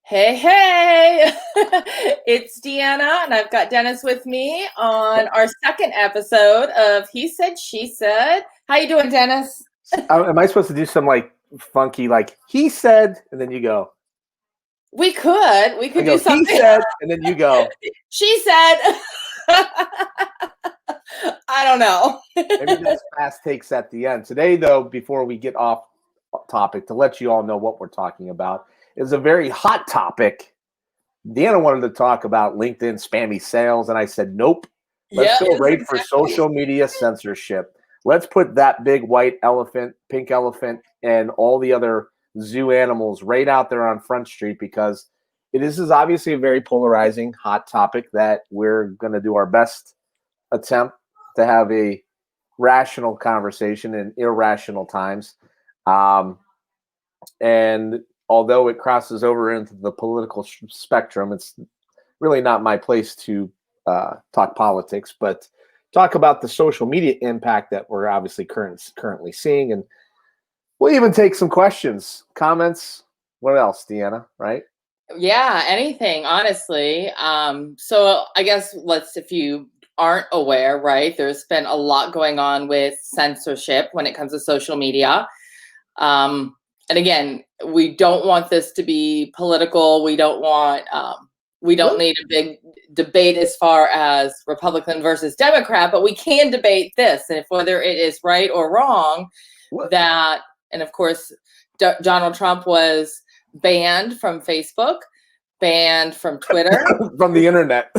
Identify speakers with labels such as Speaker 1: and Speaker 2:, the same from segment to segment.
Speaker 1: Hey, hey, it's Deanna, and I've got Dennis with me on our second episode of He Said, She Said. How you doing, Dennis?
Speaker 2: Am I supposed to do some like funky, like he said, and then you go?
Speaker 1: We could
Speaker 2: I
Speaker 1: do
Speaker 2: go, he
Speaker 1: something.
Speaker 2: said, and then you go.
Speaker 1: She said, I don't know.
Speaker 2: Maybe that's fast takes at the end. Today, though, before we get off topic, to let you all know what we're talking about, is a very hot topic. Deanna wanted to talk about LinkedIn spammy sales, and I said, nope. Let's
Speaker 1: Yeah,
Speaker 2: go
Speaker 1: it's
Speaker 2: right for
Speaker 1: exactly.
Speaker 2: social media censorship. Let's put that big white elephant, pink elephant, and all the other zoo animals right out there on Front Street because this is obviously a very polarizing, hot topic that we're going to do our best attempt to have a rational conversation in irrational times. Um, and although it crosses over into the political spectrum, it's really not my place to talk politics, but talk about the social media impact that we're obviously currently seeing. And we'll even take some questions, comments. What else, Deanna, right?
Speaker 1: Yeah, anything, honestly. So I guess if you aren't aware, right, there's been a lot going on with censorship when it comes to social media. And again, we don't want this to be political. We don't need a big debate as far as Republican versus Democrat, but we can debate this and if whether it is right or wrong
Speaker 2: What?
Speaker 1: that, and of course, Donald Trump was banned from Facebook, banned from Twitter,
Speaker 2: From the internet.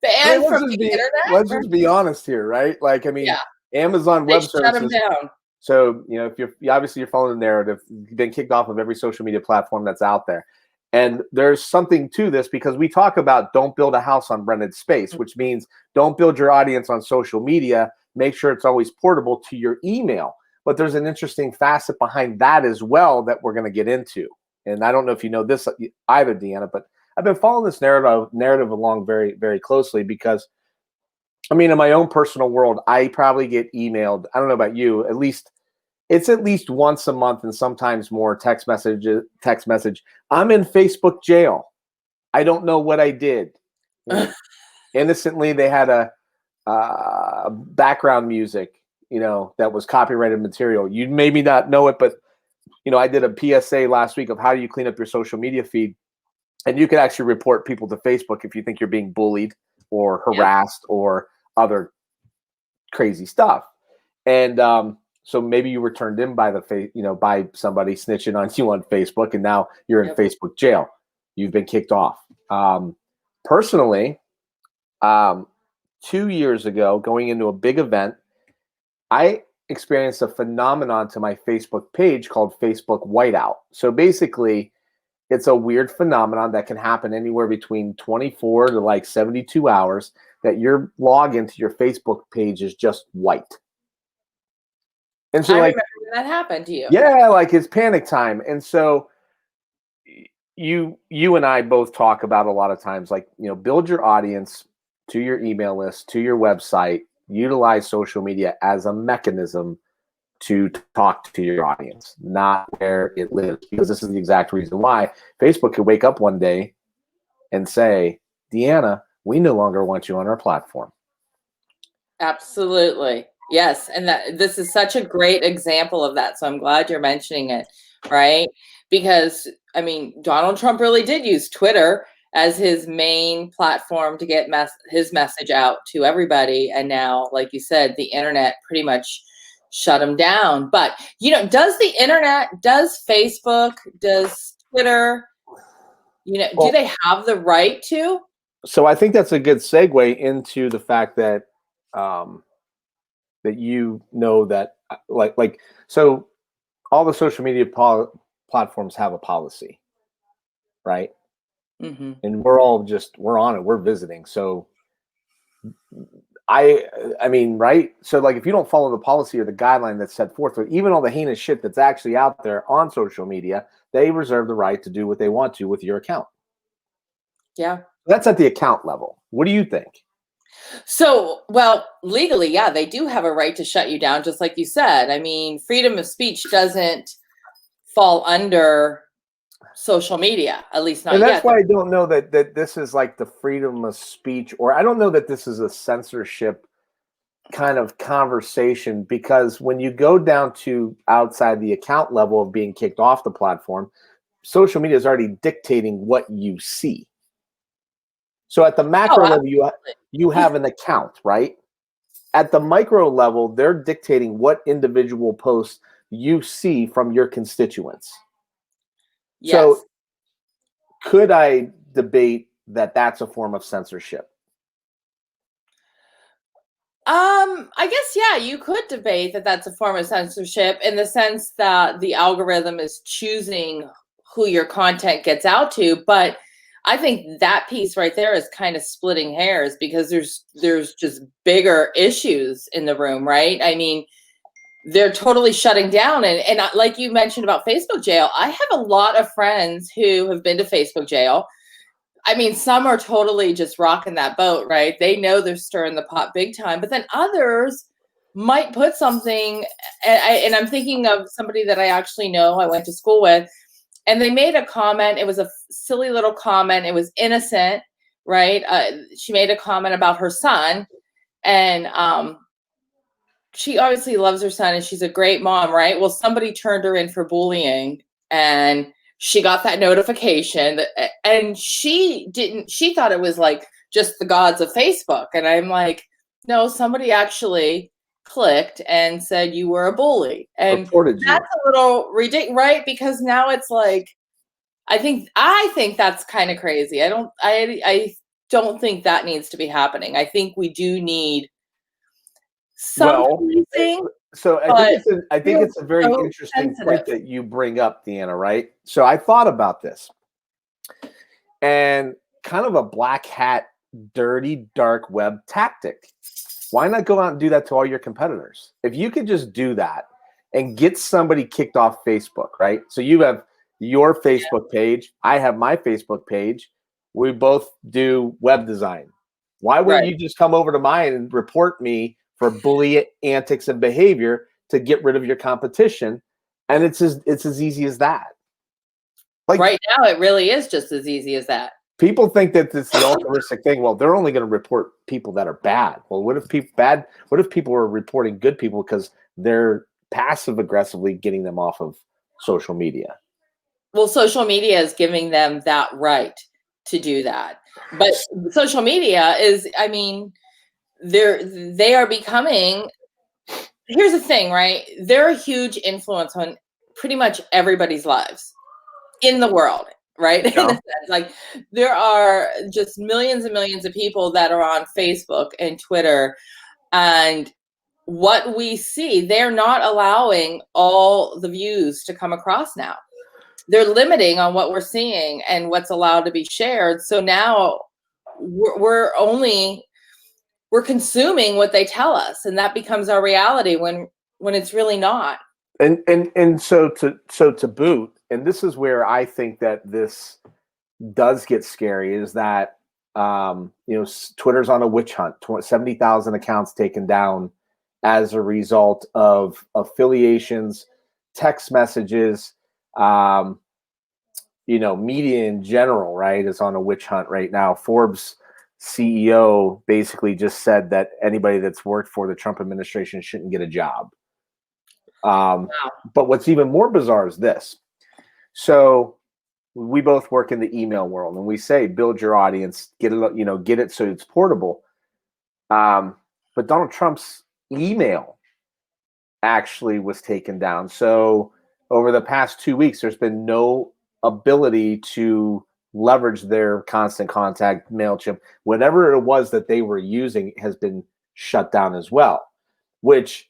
Speaker 1: banned from the
Speaker 2: Let's
Speaker 1: internet.
Speaker 2: just be honest here, right? Like, I mean,
Speaker 1: Yeah,
Speaker 2: Amazon
Speaker 1: they
Speaker 2: Web
Speaker 1: shut him
Speaker 2: Services.
Speaker 1: down.
Speaker 2: So, if you're obviously you're following the narrative, you've been kicked off of every social media platform that's out there. And there's something to this because we talk about don't build a house on rented space, which means don't build your audience on social media. Make sure it's always portable to your email. But there's an interesting facet behind that as well that we're going to get into. And I don't know if you know this either, Deanna, but I've been following this narrative along very, very closely because I mean, in my own personal world, I probably get emailed. I don't know about you. It's at least once a month and sometimes more text message. I'm in Facebook jail. I don't know what I did. Innocently, they had a background music, that was copyrighted material. You maybe not know it, but I did a PSA last week of how do you clean up your social media feed, and you can actually report people to Facebook if you think you're being bullied or
Speaker 1: Yeah.
Speaker 2: harassed or other crazy stuff. And so maybe you were turned in by by somebody snitching on you on Facebook, and now you're in
Speaker 1: Yep.
Speaker 2: Facebook jail. You've been kicked off. Personally, 2 years ago, going into a big event, I experienced a phenomenon to my Facebook page called Facebook whiteout. So basically, it's a weird phenomenon that can happen anywhere between 24 to like 72 hours that your login to your Facebook page is just white. And so
Speaker 1: I
Speaker 2: like,
Speaker 1: remember when that happened to you.
Speaker 2: yeah, like it's panic time. And so you and I both talk about a lot of times, like, build your audience to your email list, to your website, utilize social media as a mechanism to talk to your audience, not where it lives. Because this is the exact reason why Facebook could wake up one day and say, Deanna, we no longer want you on our platform.
Speaker 1: Absolutely. Yes. And this is such a great example of that. So I'm glad you're mentioning it, right? Because I mean, Donald Trump really did use Twitter as his main platform to get his message out to everybody. And now, like you said, the internet pretty much shut him down. But, does the internet, does Facebook, does Twitter, do they have the right to?
Speaker 2: So I think that's a good segue into the fact that that so all the social media platforms have a policy, right?
Speaker 1: Mm-hmm.
Speaker 2: And we're on it. We're visiting. So I mean, right? So like if you don't follow the policy or the guideline that's set forth, or even all the heinous shit that's actually out there on social media, they reserve the right to do what they want to with your account.
Speaker 1: Yeah.
Speaker 2: That's at the account level. What do you think?
Speaker 1: So, well, legally, yeah, they do have a right to shut you down, just like you said. I mean, freedom of speech doesn't fall under social media, at least not
Speaker 2: And that's
Speaker 1: yet.
Speaker 2: why I don't know that this is like the freedom of speech, or I don't know that this is a censorship kind of conversation, because when you go down to outside the account level of being kicked off the platform, social media is already dictating what you see. So at the macro level, you have an account, right? At the micro level, they're dictating what individual posts you see from your constituents.
Speaker 1: Yes.
Speaker 2: So could I debate that that's a form of censorship?
Speaker 1: I guess, yeah, you could debate that that's a form of censorship in the sense that the algorithm is choosing who your content gets out to. But I think that piece right there is kind of splitting hairs, because there's just bigger issues in the room, right? I mean, they're totally shutting down. And like you mentioned about Facebook jail, I have a lot of friends who have been to Facebook jail. I mean, some are totally just rocking that boat, right? They know they're stirring the pot big time, but then others might put something, and I'm thinking of somebody that I actually know, I went to school with, and they made a comment. It was a silly little comment. It was innocent, right? She made a comment about her son, and she obviously loves her son, and she's a great mom, right? Well, somebody turned her in for bullying, and she got that notification, and she thought it was like just the gods of Facebook. And I'm like, no, somebody actually clicked and said you were a bully. And
Speaker 2: Reported you.
Speaker 1: that's a little ridiculous, right? Because now it's like, I think that's kind of crazy. I don't think that needs to be happening. I think we do need some policing.
Speaker 2: So I think it's a very interesting point that you bring up, Deanna, right? So I thought about this, and kind of a black hat, dirty, dark web tactic. Why not go out and do that to all your competitors? If you could just do that and get somebody kicked off Facebook, right? So you have your Facebook page, I have my Facebook page. We both do web design. Why wouldn't you just come over to mine and report me for bully antics and behavior to get rid of your competition? And it's as easy as that.
Speaker 1: Like right now, it really is just as easy as that.
Speaker 2: People think that it's the altruistic thing. Well, they're only going to report people that are bad. Well, what if people are reporting good people because they're passive aggressively getting them off of social media?
Speaker 1: Well, social media is giving them that right to do that. But social media is, I mean, they are becoming, here's the thing, right? They're a huge influence on pretty much everybody's lives in the world, right? Yeah. In a sense, like there are just millions and millions of people that are on Facebook and Twitter, and what we see, they're not allowing all the views to come across now. They're limiting on what we're seeing and what's allowed to be shared. So now we're consuming what they tell us, and that becomes our reality when it's really not.
Speaker 2: And so to boot, and this is where I think that this does get scary, is that Twitter's on a witch hunt. 70,000 accounts taken down as a result of affiliations, text messages, media in general, right, is on a witch hunt right now. Forbes CEO basically just said that anybody that's worked for the Trump administration shouldn't get a job. Wow. But what's even more bizarre is this. So we both work in the email world, and we say build your audience, get it so it's portable. But Donald Trump's email actually was taken down. So over the past 2 weeks, there's been no ability to leverage their Constant Contact, MailChimp, whatever it was that they were using has been shut down as well. Which,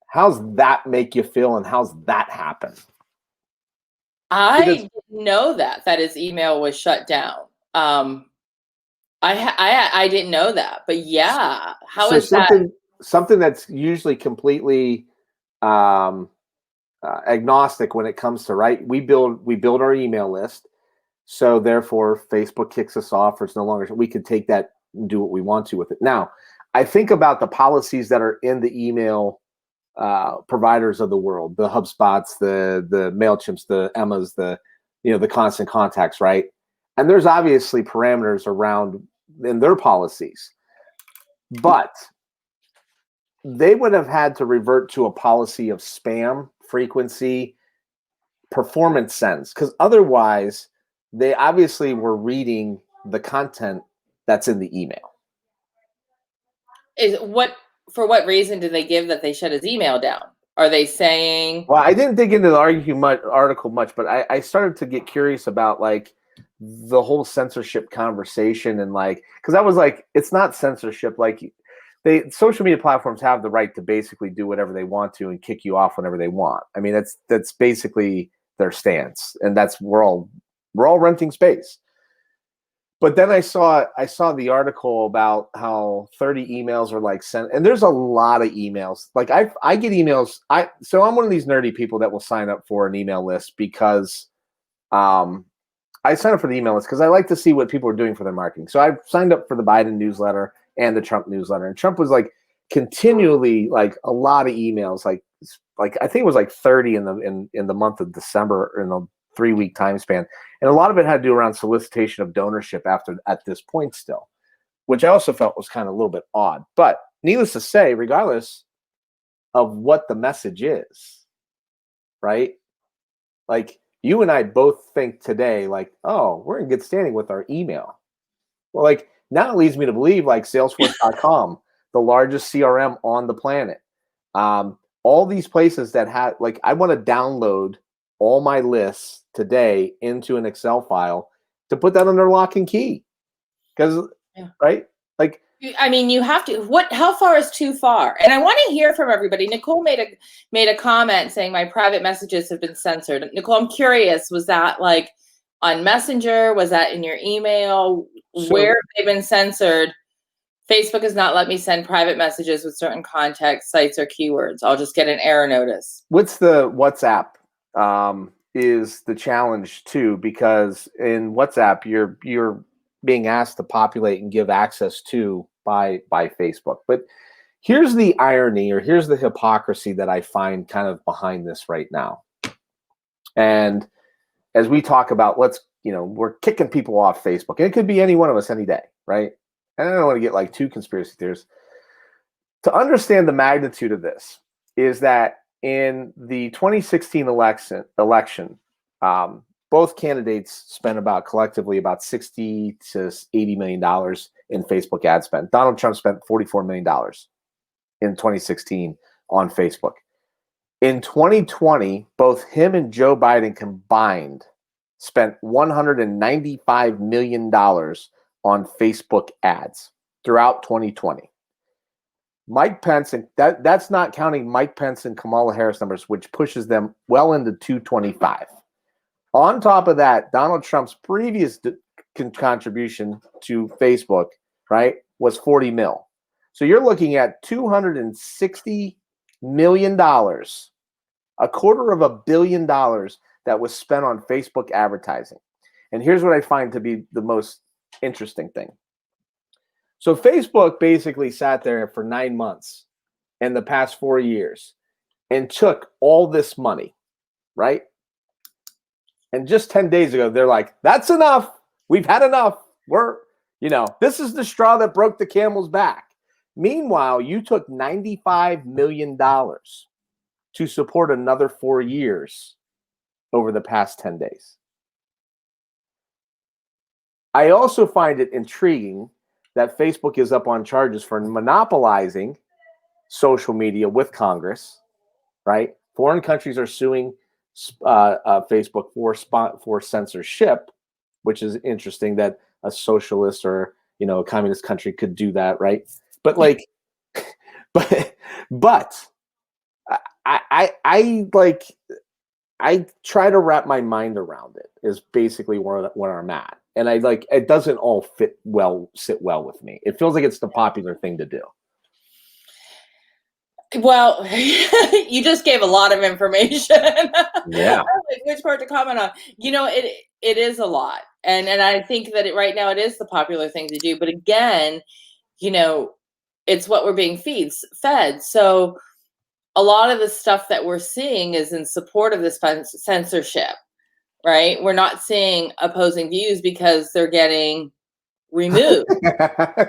Speaker 2: how's that make you feel, and how's that happen?
Speaker 1: I didn't know that his email was shut down. I didn't know that, but yeah, how is
Speaker 2: something that's usually completely agnostic when it comes to, right? We build our email list, so therefore Facebook kicks us off, or it's no longer. We could take that and do what we want to with it. Now, I think about the policies that are in the email providers of the world, the HubSpots, the MailChimps, the Emmas, the the constant contacts, right? And there's obviously parameters around in their policies, but they would have had to revert to a policy of spam frequency, performance sends, because otherwise they obviously were reading the content that's in the email.
Speaker 1: For what reason did they give that they shut his email down? Are they saying?
Speaker 2: Well, I didn't dig into the article much, but I started to get curious about like the whole censorship conversation, and like, because I was like, it's not censorship. Like, social media platforms have the right to basically do whatever they want to and kick you off whenever they want. I mean, that's basically their stance, and that's we're all renting space. But then I saw the article about how 30 emails are like sent, and there's a lot of emails. Like I get emails. So I'm one of these nerdy people that will sign up for an email list because I sign up for the email list because I like to see what people are doing for their marketing. So I signed up for the Biden newsletter and the Trump newsletter, and Trump was like continually like a lot of emails, like I think it was like 30 in the month of December in the 3-week time span. And a lot of it had to do around solicitation of donorship at this point still, which I also felt was kind of a little bit odd. But needless to say, regardless of what the message is, right? Like you and I both think today, like, oh, we're in good standing with our email. Well, like now it leads me to believe like Salesforce.com, the largest CRM on the planet. All these places that have, like, I want to download all my lists today into an Excel file to put that under lock and key. Because, right? Like,
Speaker 1: I mean, you have to. How far is too far? And I want to hear from everybody. Nicole made a comment saying my private messages have been censored. Nicole, I'm curious. Was that like on Messenger? Was that in your email? Where have they been censored? Facebook has not let me send private messages with certain context, sites, or keywords. I'll just get an error notice.
Speaker 2: What's the WhatsApp? Is the challenge too, because in WhatsApp you're being asked to populate and give access to by Facebook. But here's the irony, or here's the hypocrisy that I find kind of behind this right now. And as we talk about, we're kicking people off Facebook, and it could be any one of us any day, right? And I don't want to get like too conspiracy theorists. To understand the magnitude of this is that in the 2016 election, both candidates spent collectively about $60 to $80 million in Facebook ad spend. Donald Trump spent $44 million in 2016 on Facebook. In 2020, both him and Joe Biden combined spent $195 million on Facebook ads throughout 2020. Mike Pence, and that's not counting Mike Pence and Kamala Harris numbers, which pushes them well into 225. On top of that, Donald Trump's previous contribution to Facebook, right, was 40 mil. So you're looking at $260 million, $250 million that was spent on Facebook advertising. And here's what I find to be the most interesting thing. So Facebook basically sat there for 9 months in the past 4 years and took all this money, right? And just 10 days ago, they're like, that's enough. We've had enough. This is the straw that broke the camel's back. Meanwhile, you took $95 million to support another 4 years over the past 10 days. I also find it intriguing that Facebook is up on charges for monopolizing social media with Congress, right? Foreign countries are suing Facebook for censorship, which is interesting that a socialist or a communist country could do that, right? But like, but I try to wrap my mind around it. Is basically where I'm at. And it doesn't all sit well with me. It feels like it's the popular thing to do.
Speaker 1: Well, you just gave a lot of information.
Speaker 2: Yeah.
Speaker 1: Which part to comment on? It is a lot. And I think that right now it is the popular thing to do. But again, it's what we're being fed. So a lot of the stuff that we're seeing is in support of this censorship. right? We're not seeing opposing views because they're getting removed.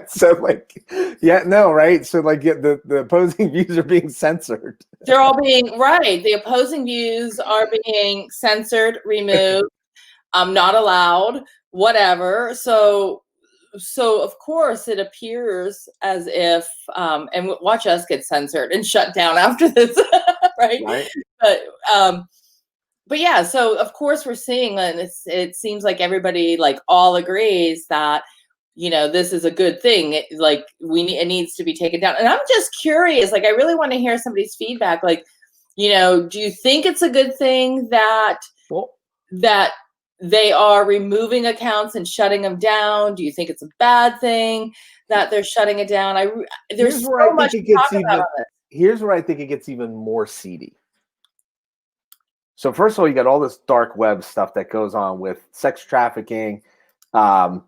Speaker 2: So like, yeah, no, right? So like, the opposing views are being censored.
Speaker 1: They're all being right. The opposing views are being censored, removed, not allowed, whatever. So of course it appears as if, and watch us get censored and shut down after this, right?
Speaker 2: Right.
Speaker 1: But yeah, so of course we're seeing, and it seems like everybody like all agrees that, this is a good thing. It needs to be taken down. And I'm just curious, like I really want to hear somebody's feedback. Like, do you think it's a good thing that
Speaker 2: Well,
Speaker 1: that they are removing accounts and shutting them down? Do you think it's a bad thing that they're shutting it down? There's so much to talk about on this.
Speaker 2: Here's where I think it gets even more seedy. So first of all, you got all this dark web stuff that goes on with sex trafficking. Amazon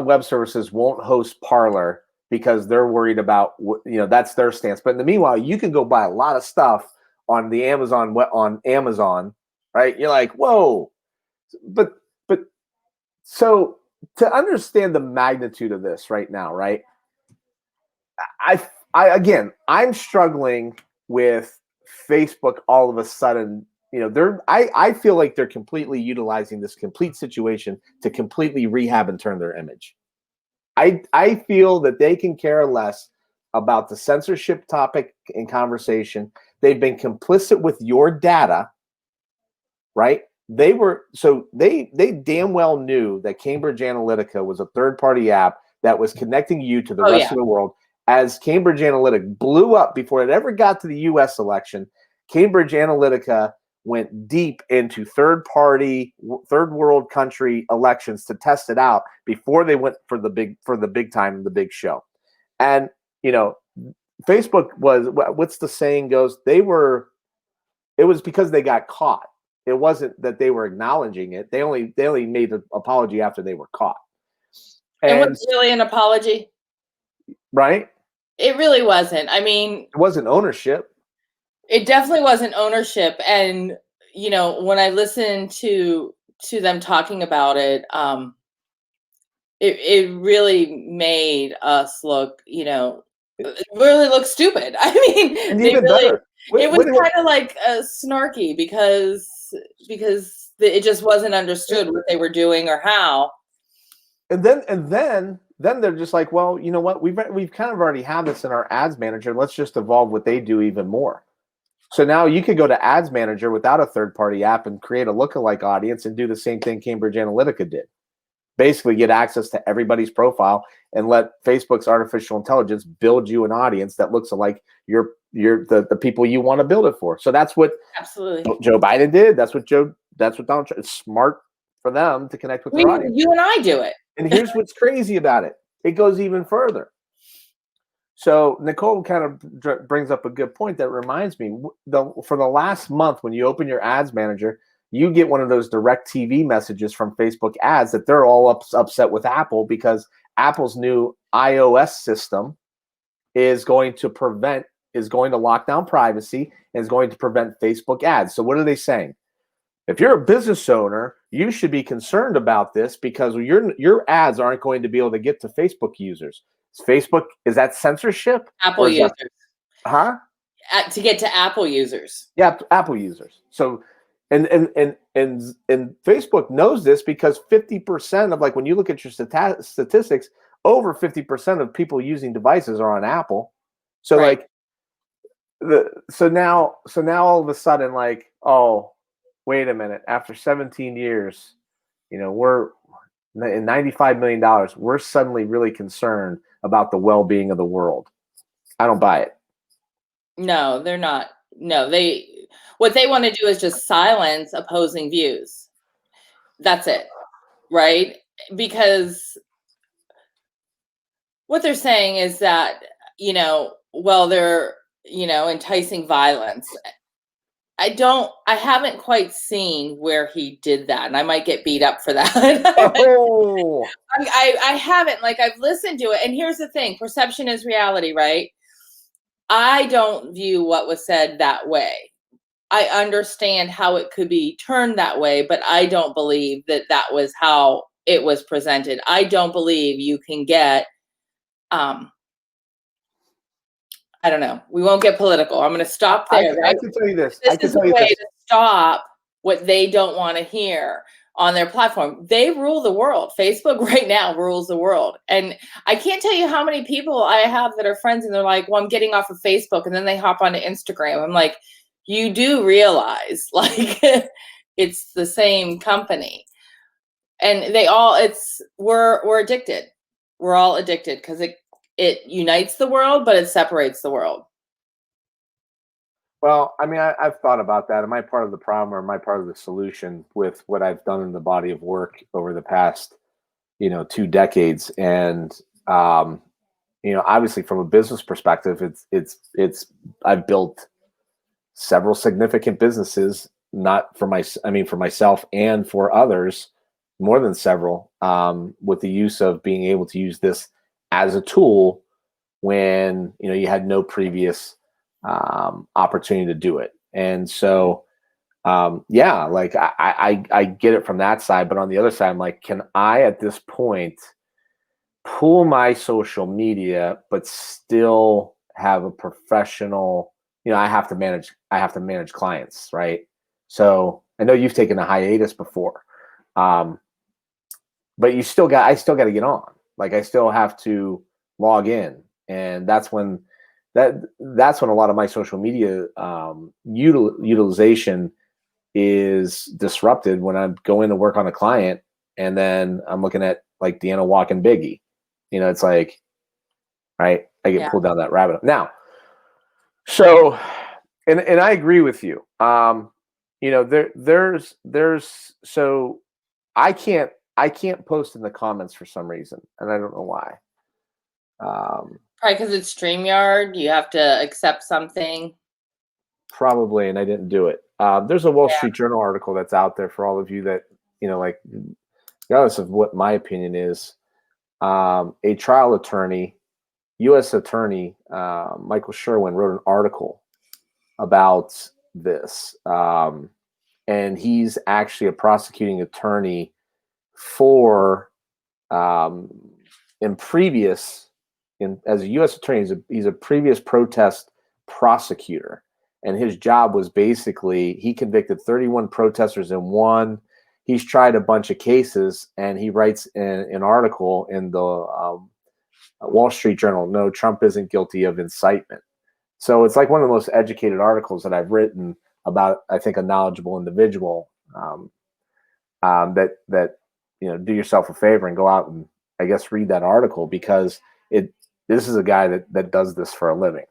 Speaker 2: Web Services won't host Parler because they're worried about, that's their stance. But in the meanwhile, you can go buy a lot of stuff on the Amazon, right? You're like, whoa. But so to understand the magnitude of this right now, right? I'm struggling with Facebook all of a sudden. I feel like they're completely utilizing this complete situation to completely rehab and turn their image. I feel that they can care less about the censorship topic in conversation. They've been complicit with your data, right? They damn well knew that Cambridge Analytica was a third-party app that was connecting you to the rest of the world. As Cambridge Analytica blew up before it ever got to the U.S. election, Cambridge Analytica went deep into third world country elections to test it out before they went for the big time, the big show. And Facebook was, what's the saying goes, it was because they got caught. It wasn't that they were acknowledging it. They only made an apology after they were caught.
Speaker 1: And was it really an apology?
Speaker 2: Right?
Speaker 1: It really wasn't. I mean,
Speaker 2: it wasn't ownership.
Speaker 1: It definitely wasn't ownership. And, when I listened to them talking about it, it really made us look, really look stupid. I mean,
Speaker 2: and even better.
Speaker 1: It was kind of like snarky because it just wasn't understood what they were doing or how.
Speaker 2: And then they're just like, well, you know what? We've kind of already had this in our ads manager. Let's just evolve what they do even more. So now you could go to Ads Manager without a third-party app and create a lookalike audience and do the same thing Cambridge Analytica did. Basically get access to everybody's profile and let Facebook's artificial intelligence build you an audience that looks like you're the people you want to build it for. So that's what Joe Biden did. That's what Donald Trump. It's smart for them to connect with their audience.
Speaker 1: You and I do it.
Speaker 2: And here's what's crazy about it. It goes even further. So Nicole kind of brings up a good point that reminds me, for the last month, when you open your ads manager, you get one of those direct TV messages from Facebook ads that they're all upset with Apple because Apple's new iOS system is going to lock down privacy and is going to prevent Facebook ads. So what are they saying? If you're a business owner, you should be concerned about this because your ads aren't going to be able to get to Facebook users. Facebook, is that censorship?
Speaker 1: Apple users. To get to Apple users.
Speaker 2: Yeah, Apple users. So, and Facebook knows this because 50% of, like, when you look at your statistics, over 50% of people using devices are on Apple. So right. So now all of a sudden, like, oh, wait a minute, after 17 years, we're in $95 million, we're suddenly really concerned about the well-being of the world. I don't buy it.
Speaker 1: No, they're not. No, what they want to do is just silence opposing views. That's it. Right? Because what they're saying is that, they're, enticing violence. I haven't quite seen where he did that, and I might get beat up for that.
Speaker 2: Oh.
Speaker 1: I haven't. Like, I've listened to it, and here's the thing: perception is reality, right? I don't view what was said that way. I understand how it could be turned that way, but I don't believe that that was how it was presented. I don't believe you can get, I don't know. We won't get political. I'm going to stop there,
Speaker 2: I
Speaker 1: right?
Speaker 2: can tell you this.
Speaker 1: This
Speaker 2: I can
Speaker 1: is a
Speaker 2: tell you
Speaker 1: way
Speaker 2: this.
Speaker 1: to stop what they don't want to hear on their platform. They rule the world. Facebook right now rules the world. And I can't tell you how many people I have that are friends and they're like, well, I'm getting off of Facebook, and then they hop onto Instagram. I'm like, you do realize like it's the same company. And we're addicted. We're all addicted because it unites the world, but it separates the world.
Speaker 2: Well, I mean, I've thought about that. Am I part of the problem or am I part of the solution with what I've done in the body of work over the past, 2 decades? And, obviously from a business perspective, I've built several significant businesses, not for for myself and for others, more than several, with the use of being able to use this as a tool when, you had no previous opportunity to do it. And so, yeah, like I get it from that side, but on the other side, I'm like, can I at this point pull my social media, but still have a professional, I have to manage clients, right? So I know you've taken a hiatus before. But I still got to get on. Like I still have to log in. And that's when a lot of my social media utilization is disrupted, when I'm going to work on a client and then I'm looking at like Deanna walking Biggie. It's like, right, I get
Speaker 1: Yeah.
Speaker 2: pulled down that rabbit hole. Now, so, and I agree with you. There's so I can't post in the comments for some reason, and I don't know why.
Speaker 1: Probably because it's StreamYard. You have to accept something.
Speaker 2: Probably, and I didn't do it. There's a Wall
Speaker 1: Yeah.
Speaker 2: Street Journal article that's out there for all of you that, like, regardless of what my opinion is, a trial attorney, U.S. attorney, Michael Sherwin, wrote an article about this. And he's actually a prosecuting attorney for, as a U.S. attorney, he's a previous protest prosecutor. And his job was basically, he convicted 31 protesters in one. He's tried a bunch of cases, and he writes an article in the Wall Street Journal, "No, Trump isn't guilty of incitement." So it's like one of the most educated articles that I've written about, I think, a knowledgeable individual. That do yourself a favor and go out and, I guess, read that article, because this is a guy that does this for a living.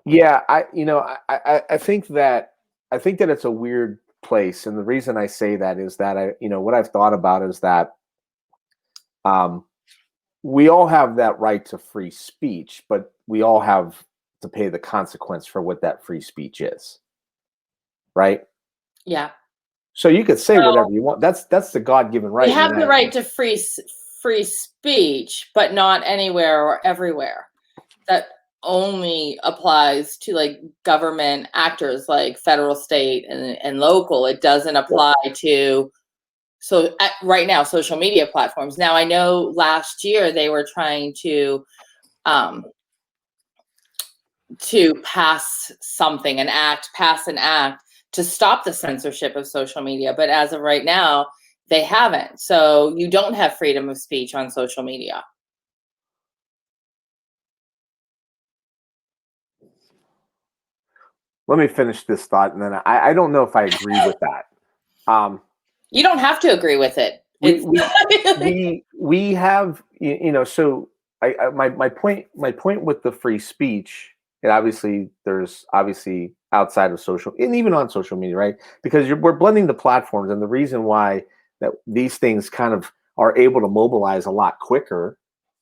Speaker 2: Yeah, I think that it's a weird place, and the reason I say that is that what I've thought about is that we all have that right to free speech, but we all have to pay the consequence for what that free speech is, right?
Speaker 1: Yeah.
Speaker 2: So you could say whatever you want. That's the God-given right.
Speaker 1: We have the right to free speech, but not anywhere or everywhere. That only applies to like government actors, like federal, state, and local. It doesn't apply to right now social media platforms. Now I know last year they were trying to pass an act to stop the censorship of social media, but as of right now they haven't. So you don't have freedom of speech on social media.
Speaker 2: Let me finish this thought, and then I don't know if I agree with that.
Speaker 1: You don't have to agree with it.
Speaker 2: We have, so my point with the free speech, and obviously there's outside of social and even on social media, right? Because we're blending the platforms, and the reason why that these things kind of are able to mobilize a lot quicker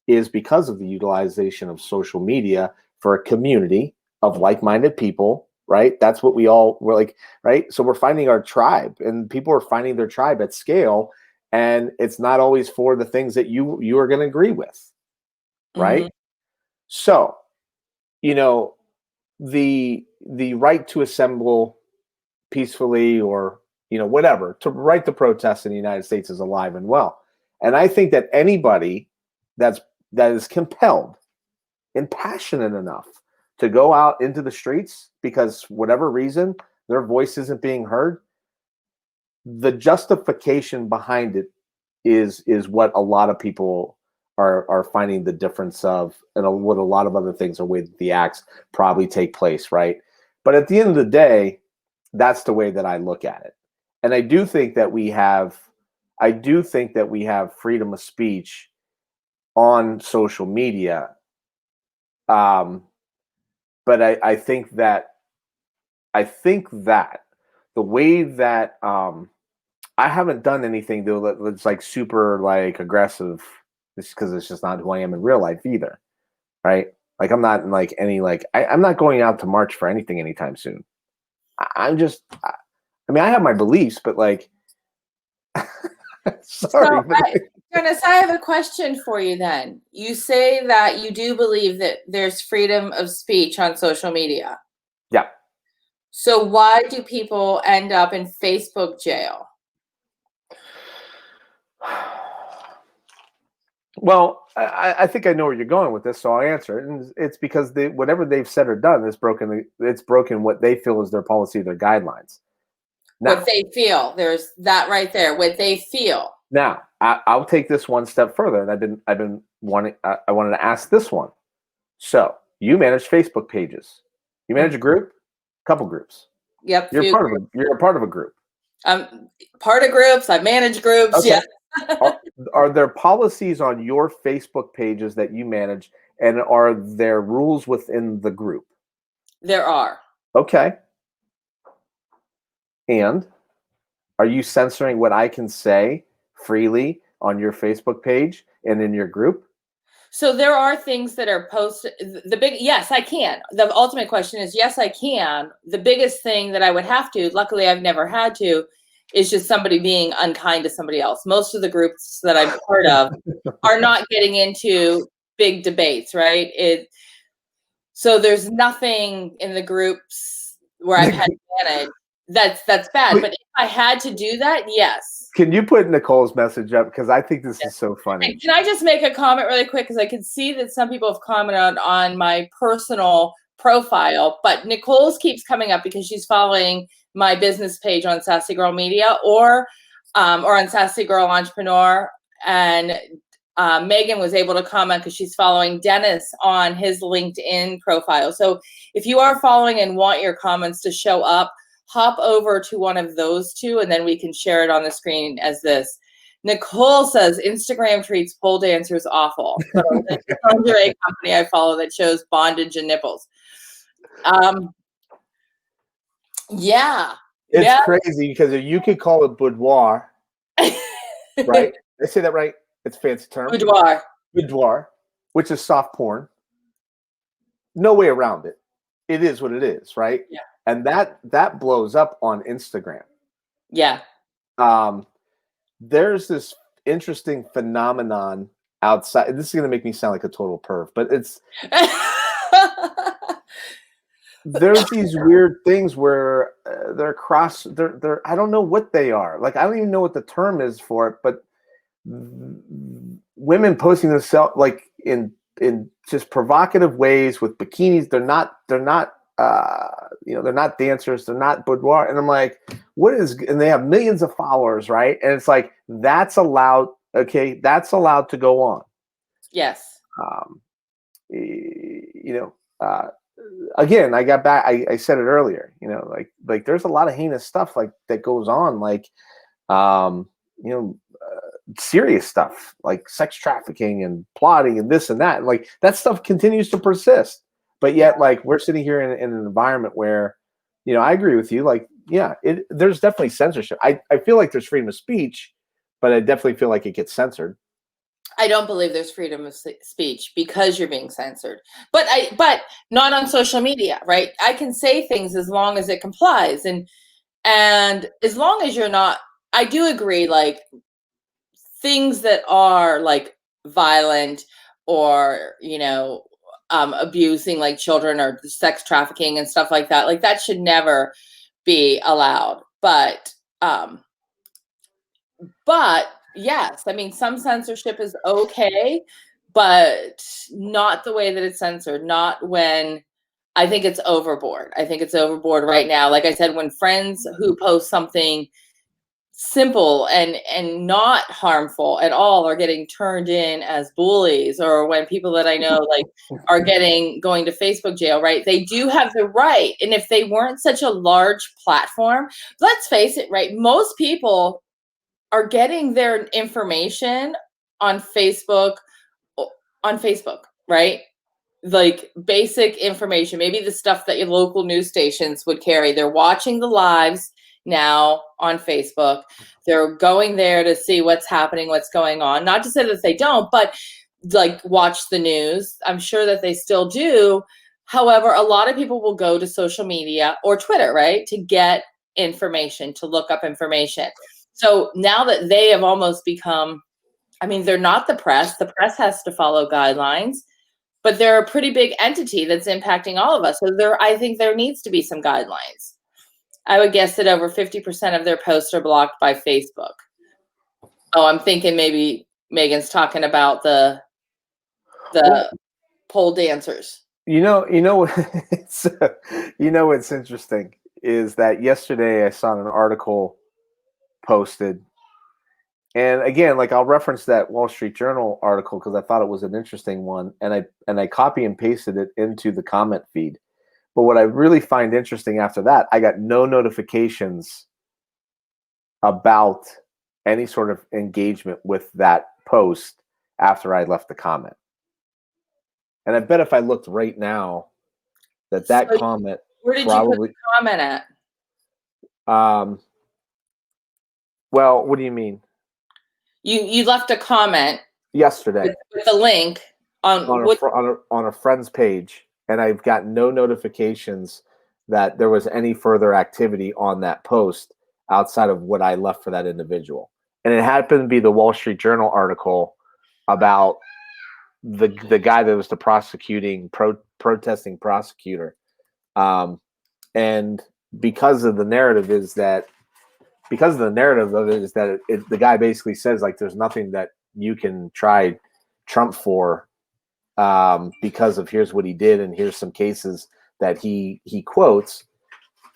Speaker 2: is because of the utilization of social media for a community of like-minded people, right? That's what we're like, right? So we're finding our tribe, and people are finding their tribe at scale, and it's not always for the things that you are going to agree with, right?
Speaker 1: Mm-hmm.
Speaker 2: So, the right to assemble peacefully, or whatever, to right to protest in the United States is alive and well. And I think that anybody that is compelled and passionate enough to go out into the streets because whatever reason their voice isn't being heard, the justification behind it is what a lot of people are finding the difference of, and what a lot of other things are way that the acts probably take place, right? But at the end of the day, that's the way that I look at it. And I do think that we have freedom of speech on social media. But I think that the way that I haven't done anything that's like super like aggressive, just because it's just not who I am in real life either, right? Like I'm not in like any I'm not going out to march for anything anytime soon. I mean, I have my beliefs, but like, sorry.
Speaker 1: Dennis, I have a question for you then. You say that you do believe that there's freedom of speech on social media.
Speaker 2: Yeah.
Speaker 1: So why do people end up in Facebook jail?
Speaker 2: Well, I think I know where you're going with this, so I'll answer it. And it's because whatever they've said or done is broken. It's broken what they feel is their policy, their guidelines.
Speaker 1: Now, what they feel. There's that right there. What they feel.
Speaker 2: Now, I'll take this one step further, and I've been wanting. I wanted to ask this one. So you manage Facebook pages. You manage a group, couple groups.
Speaker 1: Yep.
Speaker 2: You're a part of a group.
Speaker 1: Part of groups. I manage groups. Okay. Yeah.
Speaker 2: Are there policies on your Facebook pages that you manage, and are there rules within the group?
Speaker 1: There are.
Speaker 2: Okay. And are you censoring what I can say freely on your Facebook page and in your group?
Speaker 1: So there are things that are posted. Yes, I can. The ultimate question is, yes, I can. The biggest thing that I would have to, luckily I've never had to, is just somebody being unkind to somebody else. Most of the groups that I'm part of are not getting into big debates, right? So there's nothing in the groups where I've had to manage that's bad. But if I had to do that, yes.
Speaker 2: Can you put Nicole's message up? Because I think this is so funny.
Speaker 1: And can I just make a comment really quick? Because I can see that some people have commented on my personal profile, but Nicole's keeps coming up because she's following my business page on Sassy Girl Media or on Sassy Girl Entrepreneur. And Megan was able to comment because she's following Dennis on his LinkedIn profile. So if you are following and want your comments to show up, hop over to one of those two, and then we can share it on the screen as this. Nicole says Instagram treats pole dancers awful. So there's a lingerie company I follow that shows bondage and nipples. Yeah.
Speaker 2: It's crazy because you could call it boudoir, right? I say that right? It's a fancy term.
Speaker 1: Boudoir.
Speaker 2: Boudoir, which is soft porn. No way around it. It is what it is, right?
Speaker 1: Yeah.
Speaker 2: And that blows up on Instagram.
Speaker 1: Yeah.
Speaker 2: There's this interesting phenomenon outside. This is going to make me sound like a total perv, but it's there's these weird things where they're I don't know what they are. Like, I don't even know what the term is for it, but women posting themselves like in just provocative ways with bikinis. They're not they're not dancers, they're not boudoir. And I'm like, and they have millions of followers, right? And it's like, that's allowed. Okay. That's allowed to go on.
Speaker 1: Yes.
Speaker 2: Again, I got back. I said it earlier, like there's a lot of heinous stuff like that goes on. Like, serious stuff like sex trafficking and plotting and this and that. And like that stuff continues to persist. But yet, like, we're sitting here in an environment where, I agree with you. Like, yeah, there's definitely censorship. I feel like there's freedom of speech, but I definitely feel like it gets censored.
Speaker 1: I don't believe there's freedom of speech because you're being censored. But not on social media, right? I can say things as long as it complies. And as long as you're not, I do agree, like, things that are, like, violent or, abusing like children or sex trafficking and stuff like that. Like that should never be allowed. But yes, I mean, some censorship is okay, but not the way that it's censored, not when I think it's overboard. I think it's overboard right now. Like I said, when friends who post something simple and not harmful at all are getting turned in as bullies, or when people that I know like are going to Facebook jail, right? They do have the right. And if they weren't such a large platform, let's face it, right? Most people are getting their information on Facebook, right? Like basic information, maybe the stuff that your local news stations would carry. They're watching the lives now on Facebook. They're going there to see what's happening, what's going on. Not to say that they don't, but like watch the news. I'm sure that they still do. However, a lot of people will go to social media or Twitter, right, to get information, to look up information. So now that they have almost become, I mean, they're not the press. The press has to follow guidelines, but they're a pretty big entity that's impacting all of us. So I think there needs to be some guidelines. I would guess that over 50% of their posts are blocked by Facebook. Oh, I'm thinking maybe Megan's talking about the pole dancers.
Speaker 2: It's what's interesting is that yesterday I saw an article posted, and again, like I'll reference that Wall Street Journal article because I thought it was an interesting one, and I copy and pasted it into the comment feed. But what I really find interesting after that, I got no notifications about any sort of engagement with that post after I left the comment. And I bet if I looked right now, that
Speaker 1: So
Speaker 2: comment
Speaker 1: where did
Speaker 2: probably,
Speaker 1: you put the comment at?
Speaker 2: Well, what do you mean?
Speaker 1: You left a comment
Speaker 2: Yesterday
Speaker 1: with a link on
Speaker 2: a friend's page, and I've got no notifications that there was any further activity on that post outside of what I left for that individual. And it happened to be the Wall Street Journal article about the guy that was the protesting prosecutor. And because of the narrative of it is that the guy basically says like there's nothing that you can try Trump for because of here's what he did and here's some cases that he quotes,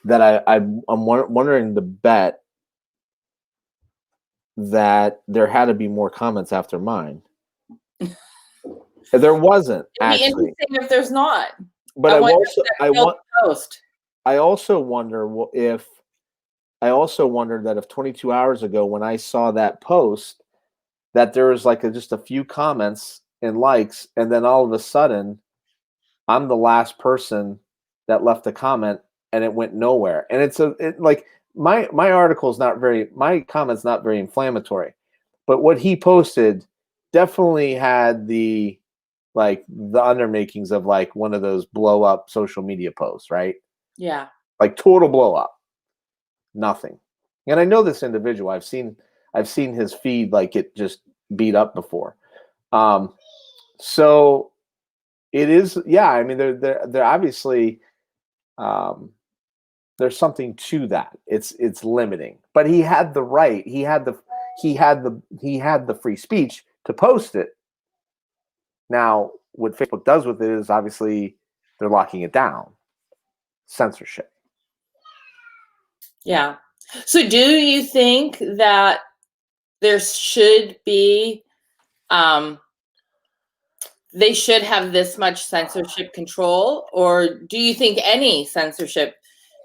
Speaker 2: that I'm wondering the bet that there had to be more comments after mine. There wasn't actually.
Speaker 1: It'd be interesting if there's not.
Speaker 2: But I also wonder that if 22 hours ago when I saw that post, that there was like just a few comments and likes, and then all of a sudden I'm the last person that left a comment and it went nowhere. And like my comment's not very inflammatory, but what he posted definitely had the undermakings of like one of those blow up social media posts, right?
Speaker 1: Yeah. Like
Speaker 2: total blow up. Nothing. And I know this individual. I've seen his feed like it just beat up before. So it is, yeah, I mean they're obviously there's something to that. It's limiting. But he had the right. He had the free speech to post it. Now, what Facebook does with it is obviously they're locking it down. Censorship.
Speaker 1: Yeah. So do you think that there should be they should have this much censorship control, or do you think any censorship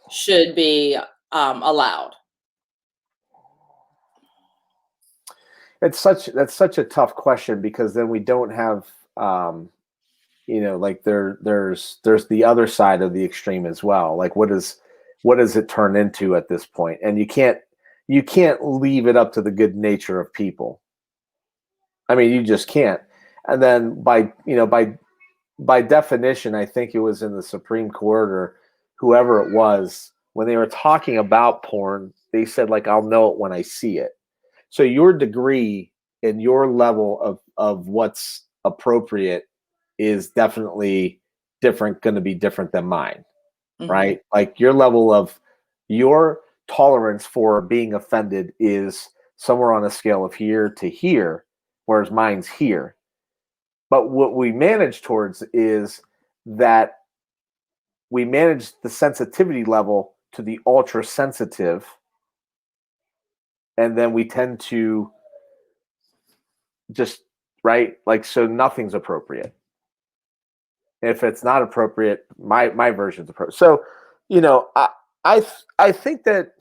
Speaker 1: should be allowed?
Speaker 2: That's such a tough question, because then we don't have like there's the other side of the extreme as well. Like what does it turn into at this point? And you can't leave it up to the good nature of people. I mean, you just can't. And then by definition, I think it was in the Supreme Court or whoever it was, when they were talking about porn, they said like, I'll know it when I see it. So your degree and your level of what's appropriate is definitely going to be different than mine, right? Like your tolerance for being offended is somewhere on a scale of here to here, whereas mine's here. But what we manage towards is that we manage the sensitivity level to the ultra sensitive, and then we tend to just, right, like, so nothing's appropriate. If it's not appropriate, my version's appropriate. So, I think that,